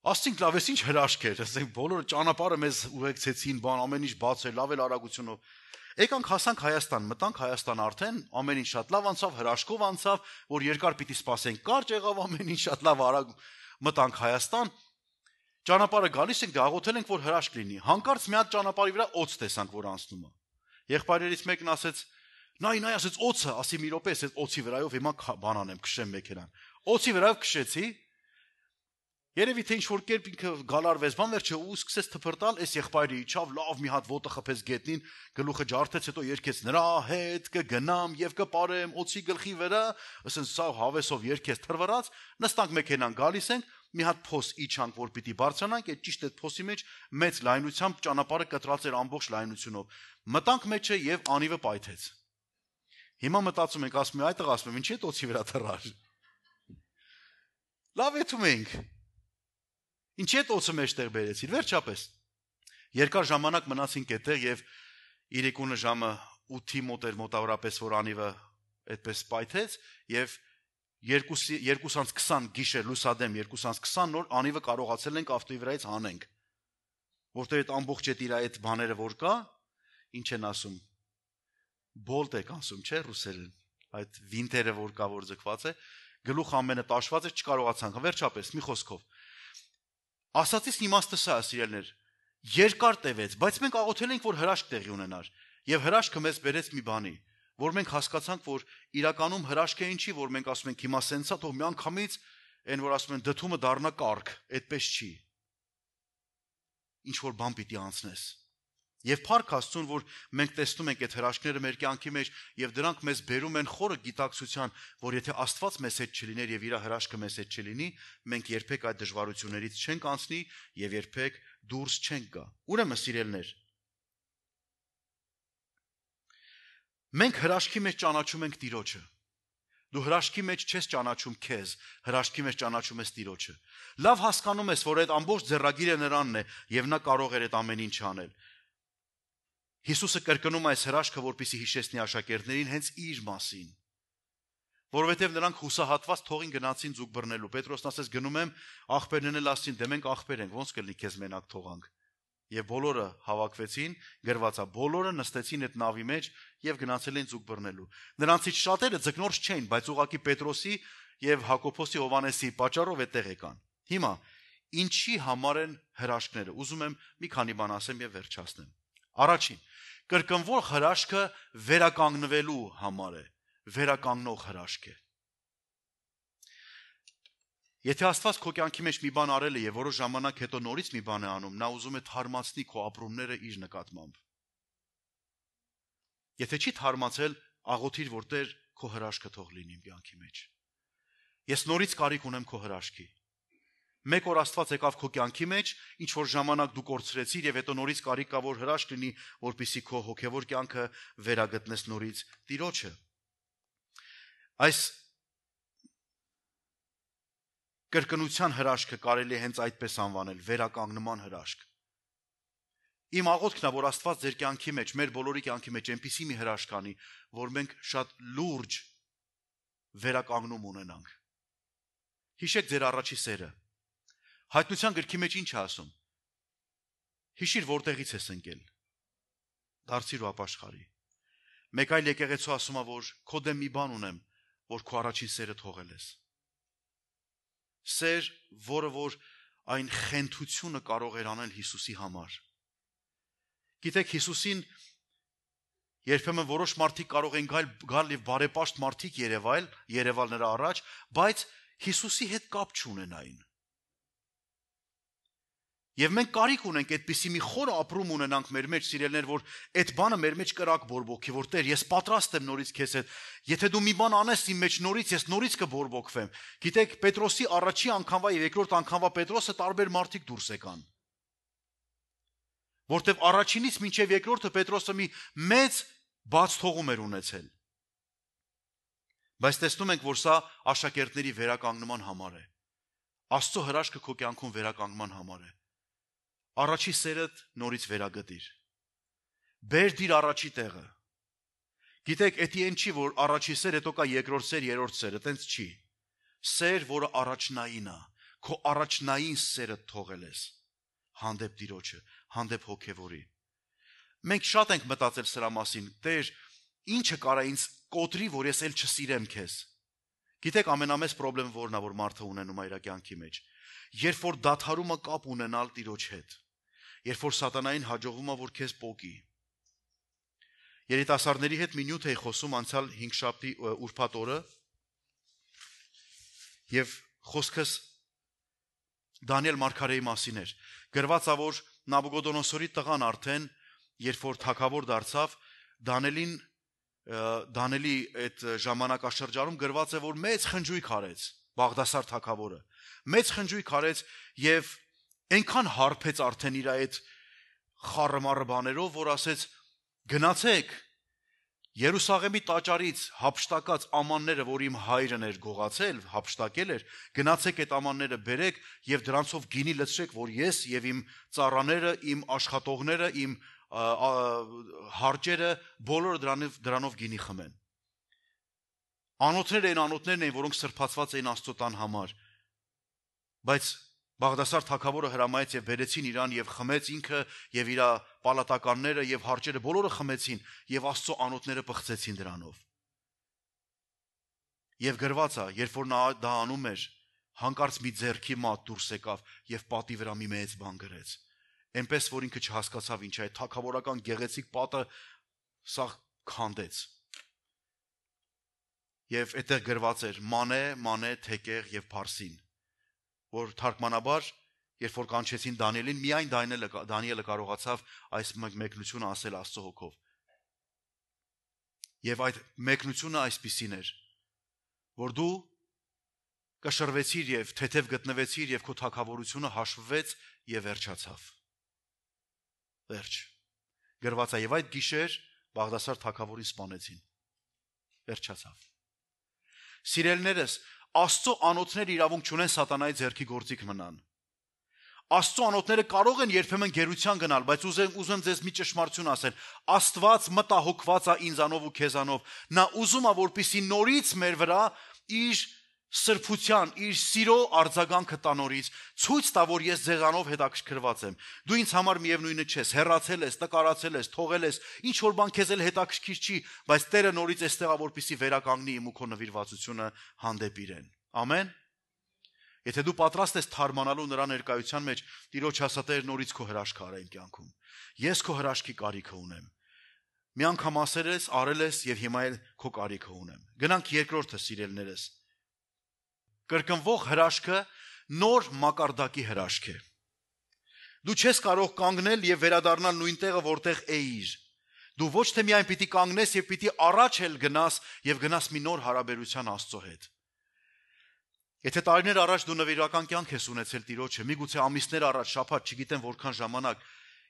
Ասցինք լավ, էս ինչ հրաշք էր, ասենք բոլորը ճանապարհը մեզ ուղեկցեցին, բան ամեն ինչ բաց էր, լավ էլ արագությունով։ Եկանք հասանք Հայաստան, մտանք Հայաստան արդեն, ամեն ինչ շատ լավ անցավ, հրաշքով անցավ, որ երկար պիտի սպասենք, կարճ եղավ ամեն ինչ շատ լավ արագ մտանք Հայաստան։ Ճանապարհը գալիս ենք, աղոթել ենք, որ հրաշք լինի։ Հանկարծ մի հատ ճանապարհի վրա օձ տեսանք, որ անցնում է։ Եղբայրերից մեկն ասեց. «Նայ, ասեց օձը, ասի մի րոպե, ասեց օձի վրայով հիմա բան անեմ, քշեմ մեքենան»։ Օձի վրայով քշեցի։ Երևի թե ինչ որ կերպ ինքը գալարվեց, բան վերջը ու սկսեց թփրտալ, այս եղբայրը իջավ, լավ մի հատ ոտը խփեց գետնին, գլուխը ջարդեց, հետո երգեց նրա հետ կգնամ եւ կպարեմ օձի գլխի վրա, ասենց սա հավեսով երգեց թրվռած, նստանք մեքենան, գալիս ենք, մի հատ փոս իջանք, որ պիտի բարձրանանք, այդ ճիշտ այդ փոսի մեջ մեծ լայնությամբ ճանապարհը կտրած էր ամբողջ լայնությունով։ Մտանք մեջը եւ անիվը պայթեց։ Հիմա մտածում ենք, ասում եմ, այ տղա, ասում եմ, ինչի՞ այդ օձի վրա թռար։ Լավ եթում ենք։ Ինչի՞ այդ օձը մեջտեղ բերեցին, վերջապես։ Երկար ժամանակ մնացինք այդտեղ եւ իրիկունը ժամը 8-ի մոտ էր մոտավորապես, որ անիվը այդպես պայթեց եւ 2:20 գիշեր լուսադեմ 2:20 նոր անիվը կարողացել ենք ավտոյի վրայից հանենք, որտեղ այդ ամբողջ այդ բաները որ կա, ինչ են ասում, բոլտ եք ասում, չէ՞ ռուսերեն, այդ վինտերը որ կա, որ ձգված է, գլուխ ամենը տաշված է, չկարողացանք, վերջապես մի խոսքով։ Ասացից իմաստը սա է, սիրելիներ, երկար տևեց, բայց մենք աղոթել ենք, որ հրաշք տեղի ունենար, եւ հրաշքը մեզ բերեց մի բանի, որ մենք հասկացանք, որ իրականում հրաշքը ինչի, որ մենք ասում ենք հիմա սենցա, թող միանգամից այն որ ասում են դդումը դառնա կարգ, այդպես չի։ Ինչ որ բան պիտի անցնես։ Եվ փառք Աստծուն, որ մենք տեսնում ենք այդ հրաշքները մեր կյանքի մեջ եւ դրանք մեզ բերում են խորը գիտակցության, որ եթե Աստված մեզ հետ չլիներ եւ իր հրաշքը մեզ հետ չլինի, մենք երբեք այդ դժվարություններից չենք անցնի եւ երբեք դուրս չենք գա։ Ուրեմն սիրելիներ, մենք հրաշքի մեջ ճանաչում ենք Տիրոջը։ Դու հրաշքի մեջ չես ճանաչում քեզ, հրաշքի մեջ ճանաչում ես Տիրոջը։ Լավ հասկանում ես, որ այդ ամբողջ ձեռագիրը նրանն է եւ նա կարող է այդ ամեն ինչ անել։ Հիսուսը կրկնում այս հրաշքը, որպեսզի հիշեցնի աշակերտներին հենց իր մասին։ Որովհետև նրանք հուսահատված թողին գնացին ձուկ բռնելու։ Պետրոսն ասեց գնում եմ, աղբերներն էլ ասին, դե մենք աղբեր ենք, ոնց կլինի քեզ մենակ թողանք։ Եվ բոլորը հավաքվեցին, գրվածա, բոլորը նստեցին այդ նավի մեջ եւ գնացել են ձուկ բռնելու։ Նրանցից շատերը ձկնորս չէին, բայց ուղղակի Պետրոսի եւ Հակոբոսի Հովանեսի պատճառով այդտեղ եկան։ Հիմա ինչի համար են հրաշքները։ Ուզում եմ մի քանի բան ասեմ եւ վերջացնեմ։ Առաջին, կրկնվող հրաշքը վերականգնվելու համար է, վերականգնող հրաշք է։ Եթե Աստված քո կյանքի մեջ մի բան արել է եւ որոշ ժամանակ հետո նորից մի բան է անում, նա ուզում է թարմացնի քո ապրումները իր նկատմամբ։ Եթե չի թարմացել, աղոթիր, որ Տեր քո հրաշքը թող լինի իմ կյանքի մեջ։ Ես նորից կարիք ունեմ քո հրաշքի։ Մեկ օր Աստված եկավ քո կյանքի մեջ, ինչ որ ժամանակ դու կորցրեցիր եւ հետո նորից կարիք կա որ հրաշք լինի, որպեսզի քո հոգեվոր կյանքը վերագտնես նորից Տիրոջը։ Այս կրկնության հրաշքը կարելի է հենց այդպես անվանել, վերականգնման հրաշք։ Իմ աղոթքն է, որ Աստված ձեր կյանքի մեջ, մեր բոլորի կյանքի մեջ այնպիսի մի հրաշք անի, որ մենք շատ լուրջ վերականգնում ունենանք։ Հիշեք ձեր առաջի սերը։ Հայտնության գրքի մեջ ինչ է ասում։ Հիշիր որտեղից ես ընկել։ Դարձիր ու ապաշխարի։ Մեկ այլ եկեղեցու ասում է, որ քո դեմ մի բան ունեմ, որ քո առաջին սերը թողել ես։ Սեր, որը որ այն խենթությունը կարող էր անել Հիսուսի համար։ Գիտեք, Հիսուսին երբեմն որոշ մարդիկ կարող են գալ եւ բարեպաշտ մարդիկ երևալ նրա առաջ, բայց Հիսուսի հետ կապ չունենային։ Եվ մենք կարիք ունենք այդպիսի մի խոր ապրում ունենանք մեր մեջ, սիրելիներ, որ այդ բանը մեր մեջ կրակ բորբոքի, որ Տեր, ես պատրաստ եմ նորից քեզ հետ։ Եթե դու մի բան անես իմ մեջ նորից, ես նորից կբորբոքվեմ։ Գիտեք, Պետրոսի առաջի անգամվա եւ երկրորդ անգամվա Պետրոսը տարբեր մարդիկ դուրս եկան։ Որտեւ առաջինից մինչեւ երկրորդը Պետրոսը մի մեծ բաց թողում էր ունեցել։ Բայց տեսնում ենք, որ սա աշակերտների վերականգնման համար է։ Աստծո հրաշքը քո կյանքում վերականգնման համար է։ Առաջի սերդ նորից վերագտիր։ Բեր դիր առաջի տեղը։ Գիտեք, էդի են չի, որ առաջի սեր, հետո կա երկրորդ սեր, երրորդ սեր, այտենց չի։ Սեր, որը առաջնային է, քո առաջնային սերը թողել ես հանդեպ Տիրոջը, հանդեպ հոգևորի։ Մենք շատ ենք մտածել սրա մասին, Տեր, ինչը կարա ինձ կոտրի, որ ես էլ չսիրեմ քեզ։ Գիտեք, ամենամեծ խնդրեմը որն է, որ մարդը ունենում է իր կյանքի մեջ։ Երբ որ դադարում է կապ ունենալ Տիրոջ հետ, երբ որ սատանային հաջողվում է, որ քեզ պոկի։ Երիտասարդների հետ մի նյութ էի խոսում անցյալ 5 շաբթի ուրբաթ օրը, եւ խոսքս Դանիել մարգարեի մասին էր։ Գրված է, որ Նաբուկոդոնոսորի տղան արդեն, երբ որ թագավոր դարձավ, Դանիելի այդ ժամանակաշրջանում գրված է, որ մեծ խնջույք արեց Բաղդասար թագավորը։ Մեծ խնջույք արեց եւ այնքան հարբեց արդեն իր այդ խառը բաներով, որ ասեց գնացեք Երուսաղեմի տաճարից հափշտակած ամանները, որ իմ հայրն էր գողացել, հափշտակել էր, գնացեք այդ ամանները բերեք եւ դրանցով գինի լցրեք, որ ես եւ իմ ծառաները, իմ աշխատողները, իմ հարճերը բոլորը դրանով գինի խմեն։ Անոթներն էին, որոնք սրբացված էին Աստծո տան համար։ Բայց Բաղդասար թագավորը հրամայեց եւ բերեցին իրան եւ խմեց ինքը եւ իր պալատականները եւ հարճերը բոլորը խմեցին եւ Աստծո անոթները պղծեցին դրանով։ Եվ գրված է, երբ որ նա դա անում էր, հանկարծ մի ձեռքի մատ դուրս եկավ եւ պատի վրա մի մեծ բան գրեց։ Էնպես որ ինքը չհասկացավ ինչ է այդ թագավորական գեղեցիկ պատը սա քանդեց։ Եվ այդտեղ գրված էր մանե, մանե, թեկեղ եւ փարսին, որ թարգմանաբար, երբ որ կանչեցին Դանիելին, միայն Դանիելը կարողացավ այս մեկնությունը ասել Աստծո հոգով։ Եվ այդ մեկնությունը այսպիսին էր, որ դու կշռվեցիր եւ թեթև գտնվեցիր եւ քո թագավորությունը հաշվվեց եւ վերջացավ։ Վերջ։ Գրված է, եւ այդ գիշեր Բաղդասար թագավորին սպանեցին։ Վերջացավ։ Սիրելիներս, Աստծո անոթները իրավունք չունեն սատանայի ձեռքի գործիք մնան։ Աստծո անոթները կարող են երբեմն գերության գնալ, բայց ուզեմ ձեզ մի ճշմարտություն ասել։ Աստված մտահոգված է ինձանով ու քեզանով։ Նա ուզում է, որպեսզի նորից մեր վրա իր սրբության, իր սիրո արձագանքը տա նորից, ցույց տա, որ ես ձեզանով հետաքրքրված եմ։ Դու ինձ համար միևնույնը չես, հեռացել ես, տկարացել ես, թողել ես, ինչ որ բան քեզ էլ հետաքրքիր չի, բայց Տերը նորից էստեղ է, որպեսզի վերականգնի իմ ու քո նվիրվածությունը հանդեպ իրեն։ Ամեն։ Եթե դու պատրաստ ես թարմանալու նրա ներկայության մեջ, Տիրոջ ասա Տեր նորից քո հրաշքը արա իմ կյանքում։ Ես քո հրաշքի կարիքը ունեմ։ Մի անգամ ասել ես, արել ես եւ հիմա էլ քո կարիքը ունեմ։ Գնանք երկրորդը, սիրելիներս։ Կրկնվող հրաշքը նոր մակարդակի հրաշք է։ Դու չես կարող կանգնել եւ վերադառնալ նույն տեղը, որտեղ էիր։ Դու ոչ թե միայն պիտի կանգնես եւ պիտի առաջ էլ գնաս եւ գնաս մի նոր հարաբերության Աստծո հետ։ Եթե տարիներ առաջ դու նվիրական կյանք ես ունեցել Տիրոջը, միգուցե ամիսներ առաջ, շաբաթ, չգիտեմ որքան ժամանակ,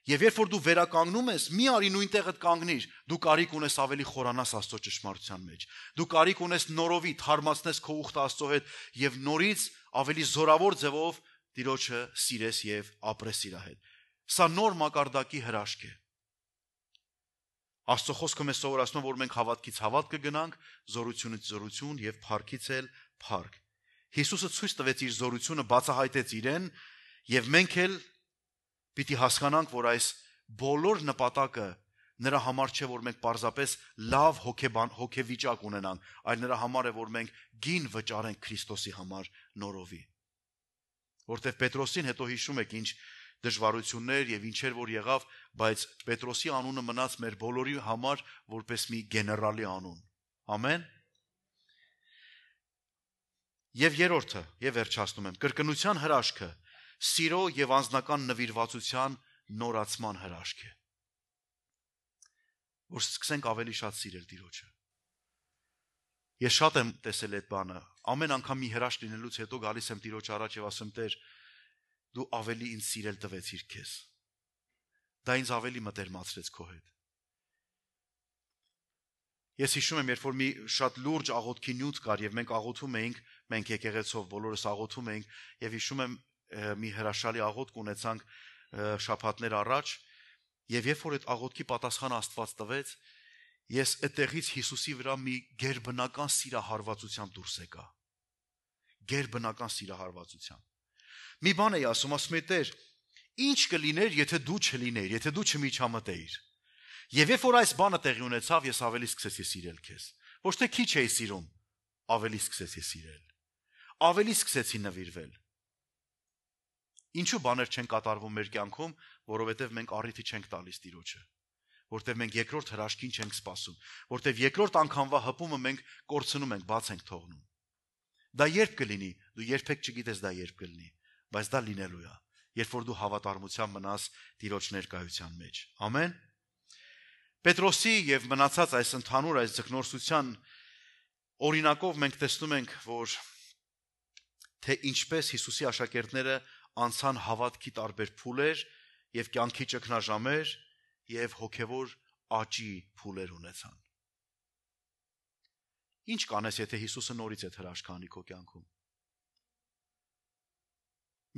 եւ երբ որ դու վերականգնում ես, մի արի նույն տեղդ կանգնիր, դու կարիք ունես ավելի խորանաս Աստծո ճշմարտության մեջ։ Դու կարիք ունես նորովի թարմացնես քո ուխտը Աստծո հետ եւ նորից ավելի զորավոր ձևով Տիրոջը սիրես եւ ապրես իր հետ։ Սա նոր մակարդակի հրաշք է։ Աստծո խոսքը մեզ սովորացնում, որ մենք հավատքից հավատ կգնանք, զորությունից զորություն եւ փառքից էլ փառք։ Հիսուսը ցույց տվեց իր զորությունը, բացահայտեց իրեն, եւ մենք էլ պիտի հասկանանք, որ այս բոլոր նպատակը նրա համար չէ, որ մենք պարզապես լավ հոգեվիճակ ունենանք, այլ նրա համար է, որ մենք գին վճարենք Քրիստոսի համար նորովի։ Որտեվ Պետրոսին հետո հիշում եք ինչ դժվարություններ եւ ինչեր որ եղավ, բայց Պետրոսի անունը մնաց մեր բոլորի համար որպես մի գեներալի անուն։ Ամեն։ Եվ երրորդը, եւ վերջացնում եմ, կրկնության հրաշքը սիրո եւ անձնական նվիրվածության նորացման հրաշք է։ Որ սկսենք ավելի շատ սիրել Տիրոջը։ Ես շատ եմ տեսել այդ բանը։ Ամեն անգամ մի հրաշք լինելուց հետո գալիս եմ Տիրոջ առաջ եւ ասում Տեր, դու ավելի ինձ սիրել տվեցիր քեզ։ Դա ինձ ավելի մտերմացրեց քո հետ։ Ես հիշում եմ, երբ որ մի շատ լուրջ աղոթքի նյութ կար եւ մենք աղոթում էինք, մենք եկեղեցով բոլորս աղոթում էինք եւ հիշում եմ մի հրաշալի աղոթք ունեցանք շաբաթներ առաջ եւ երբ որ այդ աղոթքի պատասխանը Աստված տվեց, ես այդտեղից Հիսուսի վրա մի գերբնական սիրահարվածությամբ դուրս եկա։ Գերբնական սիրահարվածությամբ։ Մի բան էի ասում էի Տեր, ինչ կլիներ, եթե դու չլիներ, եթե դու չմիջամտեիր։ Եվ երբ որ այս բանը տեղի ունեցավ, ես ավելի սկսեցի սիրել քեզ։ Ոչ թե քիչ էի սիրում, ավելի սկսեցի սիրել։ Ավելի սկսեցի նվիրվել։ Ինչու բաներ չեն կատարվում մեր կյանքում, որովհետև մենք առիթի չենք տալիս Տիրոջը, որտեղ մենք երկրորդ հրաշքին չենք սպասում, որտեղ երկրորդ անգամվա հպումը մենք կորցնում ենք, բաց ենք թողնում։ Դա երբ կլինի, դու երբեք չգիտես դա երբ կլինի, բայց դա լինելու է, երբ որ դու հավատարմությամբ մնաս Տիրոջ ներկայության մեջ։ Ամեն։ Պետրոսի եւ մնացած այս ընդհանուր այս ձգնորսության օրինակով մենք տեսնում ենք, որ թե ինչպես Հիսուսի աշակերտները անցան հավատքի տարբեր փուլեր եւ կյանքի ճգնաժամեր եւ հոգեվոր աճի փուլեր ունեցան։ Ինչ կանես, եթե Հիսուսը նորից այդ հրաշքը անի քո կյանքում։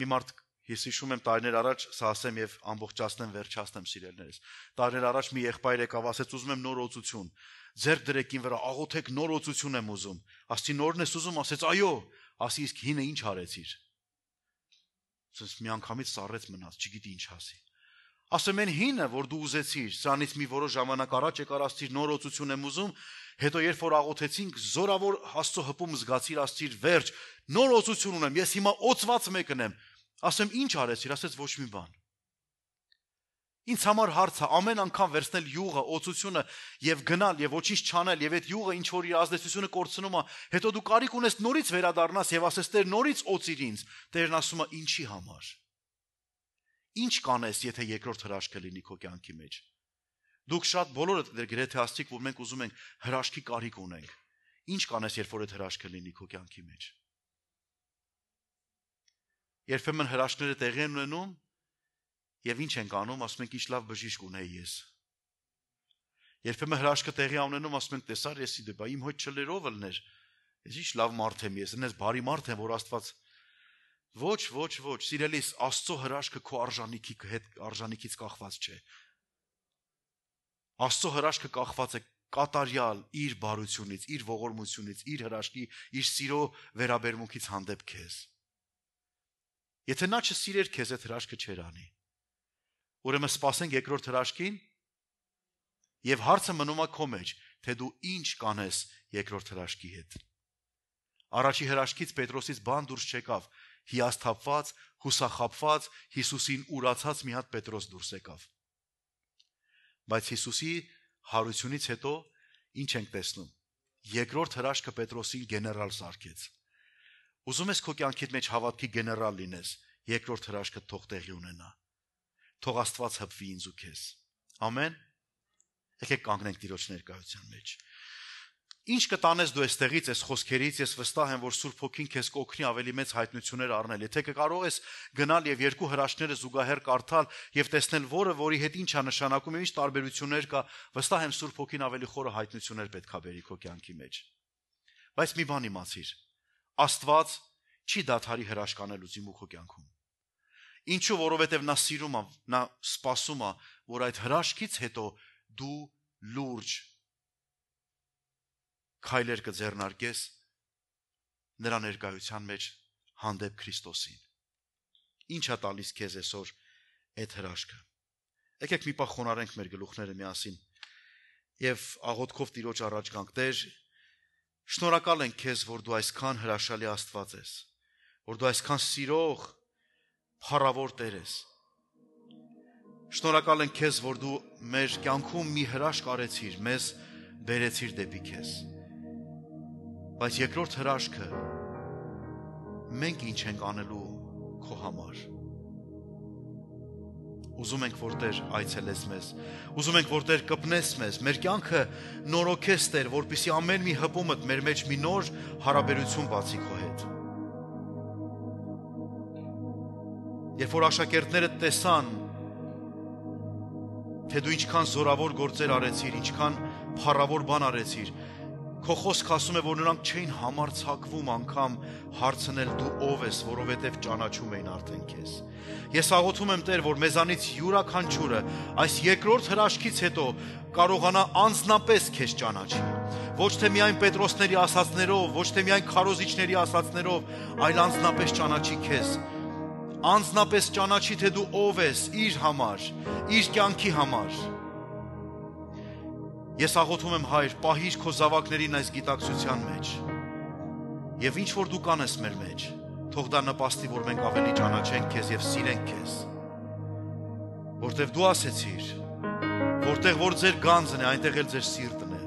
Մի մարդ Ես հիշում եմ տարիներ առաջ, սա ասեմ եւ ամբողջացնեմ, վերջացնեմ սիրելիներս։ Տարիներ առաջ մի եղբայր եկավ, ասեց ուզում եմ նոր օծություն։ Ձեռք դրեք ին վրա, աղոթեք նոր օծություն եմ ուզում։ Ասեցի նորն ես ուզում, ասեց այո։ Ասի իսկ հինը ինչ արեցիր։ Ասես մի անգամից սառեց մնաց, չգիտի ինչ ասի։ Ասեմ են հինը, որ դու ուզեցիր, սրանից մի որոշ ժամանակ առաջ եկար ասցիր նոր օծություն եմ ուզում, հետո երբ որ աղոթեցինք, զորավոր Աստծո հպում զգացիր, ասցիր վերջ, նոր օծություն ունեմ, ես հիմա օծված մեկն եմ։ Ասեմ ինչ արեցիր, ասեց ոչ մի բան։ Ինձ համար հարց է ամեն անգամ վերցնել յուղը, օծությունը եւ գնալ եւ ոչինչ չանել եւ այդ յուղը ինչ որ իր ազդեցությունը կորցնում է, հետո դու կարիք ունես նորից վերադառնաս եւ ասես Տեր նորից օծիր ինձ։ Տերն ասում է ինչի համար։ Ինչ կանես, եթե երկրորդ հրաշքը լինի քո կյանքի մեջ։ Դուք շատ բոլորը գրեթե ասցիք, որ մենք ուզում ենք հրաշքի կարիք ունենք։ Ինչ կանես, երբ որ այդ հրաշքը լինի քո կյանքի մեջ։ Երբեմն հրաշքները տեղի են ունենում եւ ինչ ենք անում, ասում ենք ինչ լավ բժիշկ ունեի ես։ Երբեմն հրաշքը տեղի ունենում, ասում ենք տեսար եսի դե, բա իմ հոյ չլերով ելներ։ Ես ինչ լավ մարդ եմ ես, այնպես բարի մարդ եմ, որ Աստված ոչ, սիրելիս, Աստծո հրաշքը քո արժանիքից կախված չէ։ Աստծո հրաշքը կախված է կատարյալ իր բարությունից, իր ողորմությունից, իր հրաշքի, իր սիրո վերաբերմունքից հանդեպ քեզ։ Եթե նա չսիրեր քեզ, այդ հրաշքը չեր անի։ Ուրեմն սպասենք երկրորդ հրաշքին եւ հարցը մնում է քո մեջ, թե դու ինչ կանես երկրորդ հրաշքի հետ։ Առաջի հրաշքից Պետրոսից բան դուրս չեկավ, հիասթափված, հուսախաբված, Հիսուսին ուրացած մի հատ Պետրոս դուրս եկավ։ Բայց Հիսուսի հարությունից հետո ինչ ենք տեսնում։ Երկրորդ հրաշքը Պետրոսին գեներալ սարքեց։ Ուզում ես քո կյանքիդ մեջ հավատքի գեներալ լինես, երկրորդ հրաշքը թող տեղի ունենա։ Թող Աստված հպվի ինձ ու քեզ։ Ամեն։ Եկեք կանգնենք Տիրոջ ներկայության մեջ։ Ինչ կտանես դու այստեղից, այս խոսքերից, ես վստահ եմ, որ Սուրբ Հոգին քեզ կօգնի ավելի մեծ հայտնություններ առնել։ Եթե կարող ես գնալ եւ երկու հրաշքները զուգահեռ կարդալ եւ տեսնել որի հետ ինչ է նշանակում եւ ինչ տարբերություններ կա, վստահ եմ Սուրբ Հոգին ավելի խորը հայտնություններ պետք է բերի քո կյանքի մեջ։ Բայց մի բան իմացիր, Աստված չի դադարի հրաշք անելուց իմ ու քո կյանքում։ Ինչու, որովհետև նա սիրում է, նա սպասում է, որ այդ հրաշքից հետո դու լուրջ քայլեր կձեռնարկես նրա ներկայության մեջ հանդեպ Քրիստոսին։ Ինչ է տալիս քեզ այսօր այդ հրաշքը։ Եկեք մի պահ խոնարհենք մեր գլուխները միասին եւ աղոթքով Տիրոջ առաջ գանք։ Տեր, շնորհակալ ենք քեզ, որ դու այսքան հրաշալի Աստված ես, որ դու այսքան սիրող, փառավոր Տեր ես։ Շնորհակալ ենք քեզ, որ դու մեր կյանքում մի հրաշք արեցիր, մեզ բերեցիր դեպի քեզ։ Բայց երկրորդ հրաշքը մենք ինչ ենք անելու քո համար։ Ուզում ենք, որ Տեր այցելես մեզ, ուզում ենք, որ Տեր կպնես մեզ, մեր կյանքը նորոգես Տեր, որպեսզի ամեն մի հպումդ մեր մեջ մի նոր հարաբերություն բացի քո հետ։ Երբ որ աշակերտները տեսան, թե դու ինչքան զորավոր գործեր արեցիր, ինչքան փառավոր բան արեցիր։ Քո խոսքը ասում է, որ նրանք չէին համարձակվում անգամ հարցնել դու ով ես, որովհետև ճանաչում էին արդեն քեզ։ Ես աղոթում եմ Տեր, որ մեզանից յուրաքանչյուրը այս երկրորդ հրաշքից հետո կարողանա անձնապես քեզ ճանաչի։ Ոչ թե միայն Պետրոսների ասածներով, ոչ թե միայն քարոզիչների ասածներով, այլ անձնապես ճանաչի քեզ։ Անձնապես ճանաչի, թե դու ով ես իր համար, իր կյանքի համար։ Ես աղոթում եմ, Հայր, պահիր քո զավակներին այս գիտակցության մեջ։ Եվ ինչ որ դու կանես մեր մեջ, թող դա նպաստի, որ մենք ավելի ճանաչենք քեզ եւ սիրենք քեզ։ Որտեվ դու ասեցիր, որտեղ որ ձեր գանձն է, այնտեղ էլ ձեր սիրտն է։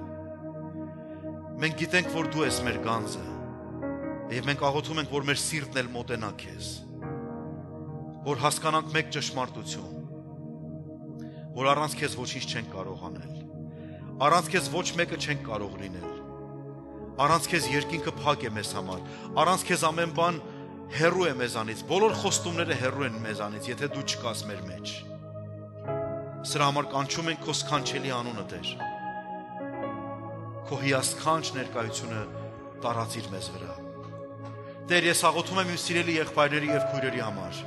Մենք գիտենք, որ դու ես մեր գանձը, եւ մենք աղոթում ենք, որ մեր սիրտն էլ մոտենա քեզ, որ հասկանանք մեկ ճշմարտություն, որ առանց քեզ ոչինչ չենք կարող անել, առանց քեզ ոչ մեկը չենք կարող լինել, առանց քեզ երկինքը փակ է մեզ համար, առանց քեզ ամեն բան հեռու է մեզանից, բոլոր խոստումները հեռու են մեզանից, եթե դու չկաս մեր մեջ։ Սրա համար կանչում ենք քո սքանչելի անունը, Տեր։ Քո հիասքանչ ներկայությունը տարածիր մեզ վրա։ Տեր, ես աղոթում եմ իմ սիրելի եղբայրների եւ քույրերի համար։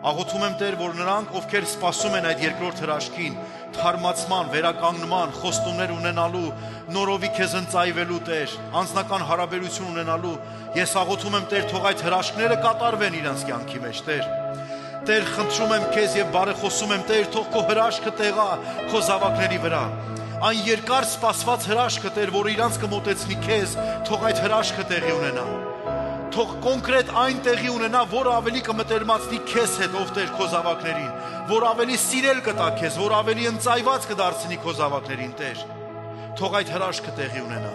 Աղոթում եմ, Տեր, որ նրանք, ովքեր սպասում են այդ երկրորդ հրաշքին, թարմացման, վերականգնման, խոստումներ ունենալու, նորովի քեզ ընծայվելու, Տեր, անձնական հարաբերություն ունենալու, ես աղոթում եմ, Տեր, թող այդ հրաշքները կատարվեն իրենց կյանքի մեջ, Տեր։ Տեր, խնդրում եմ քեզ եւ բարեխոսում եմ, Տեր, թող քո հրաշքը տեղա քո զավակների վրա։ Այն երկար սպասված հրաշքը, Տեր, որ իրանց կմոտեցնի քեզ, թող այդ հրաշքը տեղի ունենա։ Թող կոնկրետ այն տեղի ունենա, որը ավելի կմտերմացնի քեզ հետ, ով Տեր, քո զավակներին, որ ավելի սիրել կտա քեզ, որ ավելի ընծայված կդարձնի քո զավակներին, Տեր։ Թող այդ հրաշքը տեղի ունենա։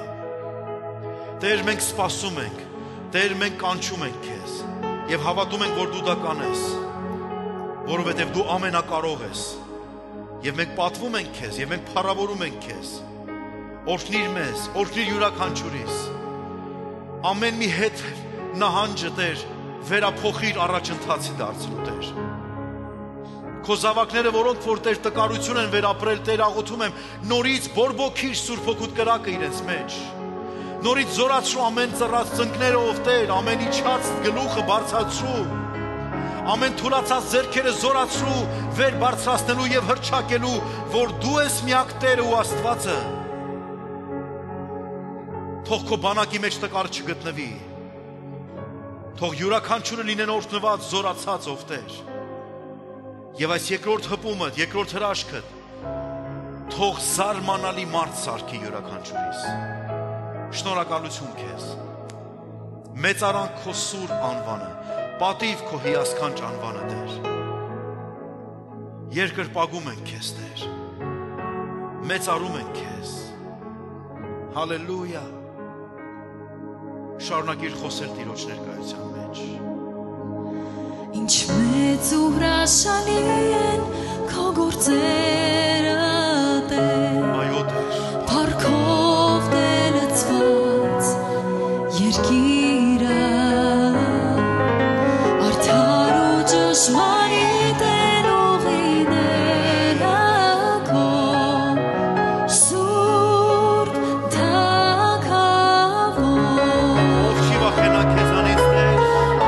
Տեր, մենք սպասում ենք, Տեր, մենք կանչում ենք քեզ եւ հավատում ենք, որ դու դա կանես, որովհետեւ դու ամենակարող ես։ Եվ մենք պատվում ենք քեզ, եւ մենք փառավորում ենք քեզ։ Օրհնիր մեզ, օրհնիր յուրաքանչյուրիս։ Ամեն մի հետ նահանջը, Տեր, վերափոխիր առաջընթացի դարձնու, Տեր։ Քո զավակները, որոնք որ Տեր տկարություն են վերապրել, Տեր, աղոթում եմ, նորից բորբոքիր Սուրբ Հոգուդ կրակը իրենց մեջ։ Նորից զորացրու ամեն ծռած ծնկները, ով Տեր, ամեն իջած գլուխը բարձրացրու, ամեն թուլացած ձեռքերը զորացրու, վեր բարձրացնելու եւ հռչակելու, որ դու ես միակ Տերը ու Աստվածը։ Թող քո բանակի մեջ տկար չգտնվի։ Թող յուրաքանչյուրը լինեն օրհնված, զորացած, ով Տեր։ Եվ այս երկրորդ հպումը, երկրորդ հրաշքը, թող զարմանալի մարդ սարքի յուրաքանչյուրիս։ Շնորհակալություն քեզ։ Մեծարանք քո սուրբ անվանը, պատիվ քո հիասքանչ անվանը, Տեր։ Երկրպագում ենք քեզ, Տեր։ Մեծարում ենք քեզ։ Հալելույա։ Շարունակիր խոսել Տիրոջ ներկայության մեջ։ Ինչ մեծ ու հրաշալի են քո գործերը, Տեր։ Այո, Տեր։ Փառքով դելացված երկիրը, արդար ու ճշմարիտ են ուղիները քո, սուրբ թագավոր։ Ով չի վախենա քեզանից, Տեր։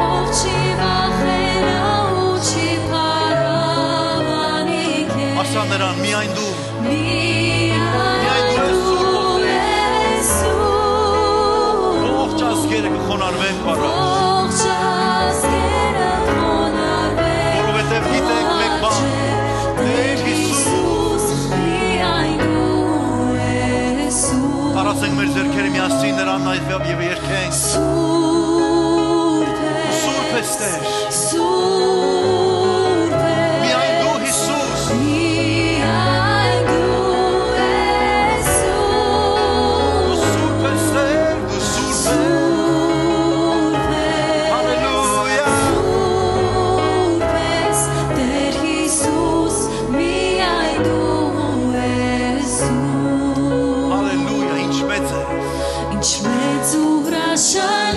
Ով չի վախենա ու չի փառաբանի քեզ։ Ասա նրան, միայն դու։ Միայն դու ես Սուրբ, Ողջ ազգերը կխոնարհվեն պարզ։ ողջ ազգերը կխոնարհվեն, Որովհետև գիտենք մեկ բան, Տեր Հիսուս։ միայն դու ես Սուրբ, Տարածենք մեր ձեռքերը միասին նրան այդվավ եւ երգենք։ Սուրբ Սուրբ ես, Տեր։ Սուրբ Միայն դու Հիսուս։ միայն դու ես Դու սուրբ ես, Տեր, դու սուրբ ես։ Սուրբ Հալելույա։ Սուրբ ես, Տեր Հիսուս, միայն դու ես Սուրբ, Հալելույա, ինչ մեծ է։ ինչ մեծ ու հրաշալի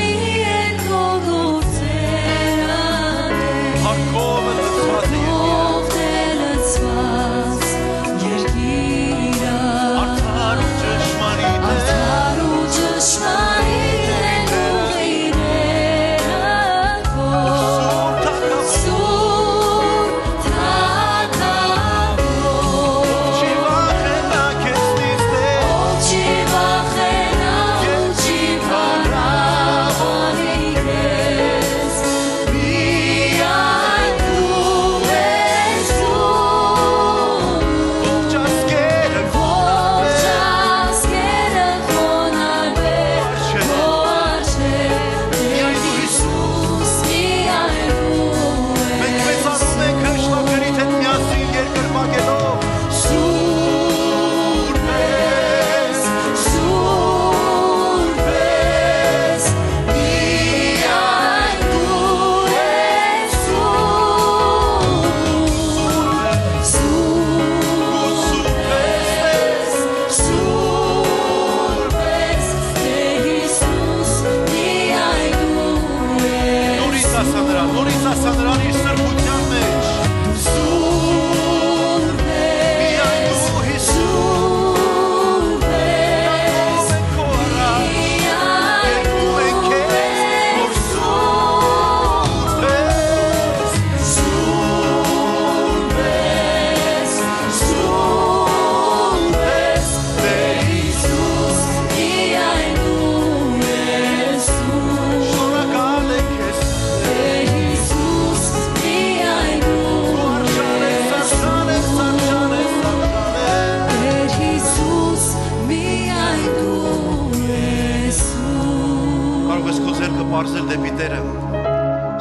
պարզել դեպի Տերը։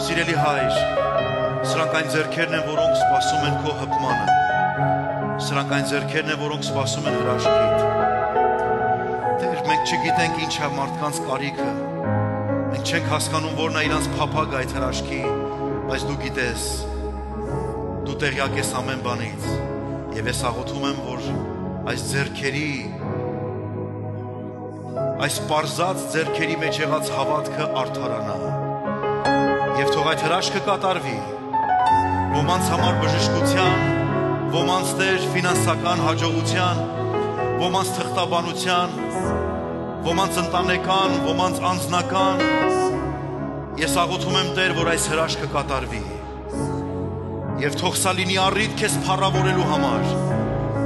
Սիրելի Հայր, սրանք այն ձեռքերն են, որոնք սպասում են քո հպմանը։ Սրանք այն ձեռքերն են, որոնք սպասում են հրաշքիդ։ Տեր, մենք չգիտենք ինչ է մարդկանց կարիքը։ Մենք չենք հասկանում, որն է իրանց փափագը այդ հրաշքի, բայց դու գիտես։ Դու տեղյակ ես ամեն բանից, եւ ես աղոթում եմ, որ այս ձեռքերի, այս պարզած ձեռքերի մեջ եղած հավատքը արդարանա, եւ թող այդ հրաշքը կատարվի, ոմանց համար բժշկության, ոմանց Տեր ֆինանսական հաջողության, ոմանց թղթաբանության, ոմանց ընտանեկան, ոմանց անձնական։ Ես աղոթում եմ Տեր, որ այս հրաշքը կատարվի։ Եվ թող սա լինի առիթ քեզ փառավորելու համար,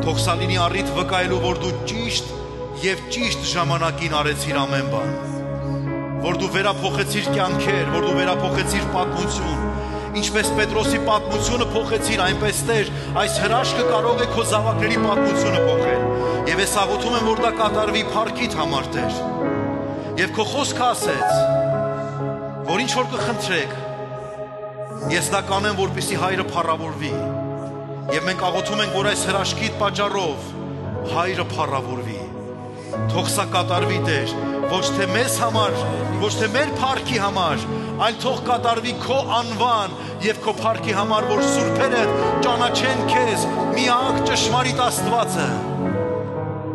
թող սա լինի առիթ վկայելու, որ դու ճիշտ եւ ճիշտ ժամանակին արեցիր ամեն բան, որ դու վերափոխեցիր կյանքեր, որ դու վերափոխեցիր պատմություն, ինչպես Պետրոսի պատմությունը փոխեցիր, այնպես Տեր, այս հրաշքը կարող է քո զավակների պատմությունը փոխել։ Եվ ես աղոթում եմ, որ դա կատարվի փառքիդ համար, Տեր։ Եվ քո խոսքը ասեց, որ ինչ որ կխնդրեք, ես դա կանեմ, որպեսզի Հայրը փառավորվի։ Եվ մենք աղոթում ենք, որ այս հրաշքիդ պատճառով Հայրը փառավորվի։ Թող սա կատարվի, Տեր, ոչ թե մեզ համար, ոչ թե մեր փառքի համար, այլ թող կատարվի քո անվան եւ քո փառքի համար, որ սուրբերը ճանաչեն քեզ, միակ ճշմարիտ Աստվածը։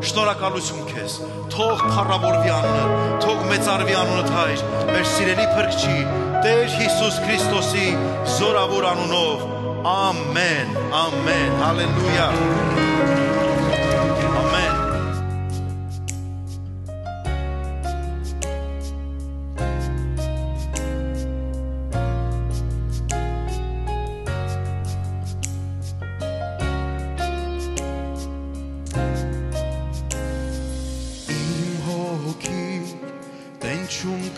Շնորհակալություն քեզ։ Թող փառավորվի անունը, թող մեծարվի անունդ, Հայր, մեր սիրելի Փրկչի, Տեր Հիսուս Քրիստոսի զորավոր անունով։ Ամեն, ամեն, հալելույա։ Ամեն։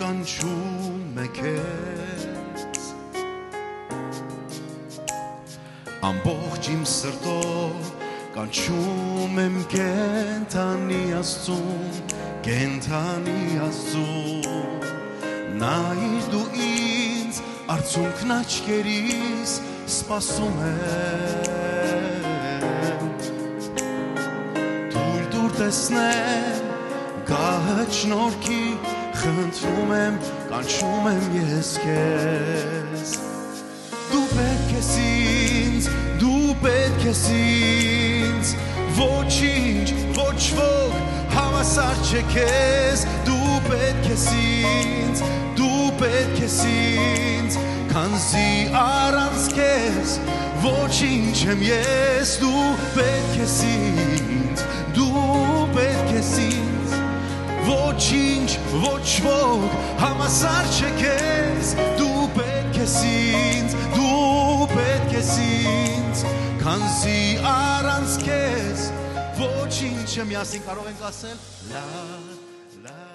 կանչում է քեզ ամբողջ իմ սրտով կանչում եմ կենթանի Աստծուն նայիր դու ինձ արցունքն աչքերիս սպասում եմ դուր տեսնեմ գահը շնորհքի խնդրում եմ, կանչում եմ ես քեզ Դու պետք ես ինձ Ոչինչ, ոչ ոք հավասար չէ քեզ Դու պետք ես ինձ Քանզի առանց քեզ ոչինչ եմ ես Դու պետք ես ինձ Ոչինչ, ոչ ոք հավասար չէ քեզ Դու պետք ես ինձ Քանզի առանց քեզ ոչինչ եմ Միասին կարող ենք ասել Լա, լա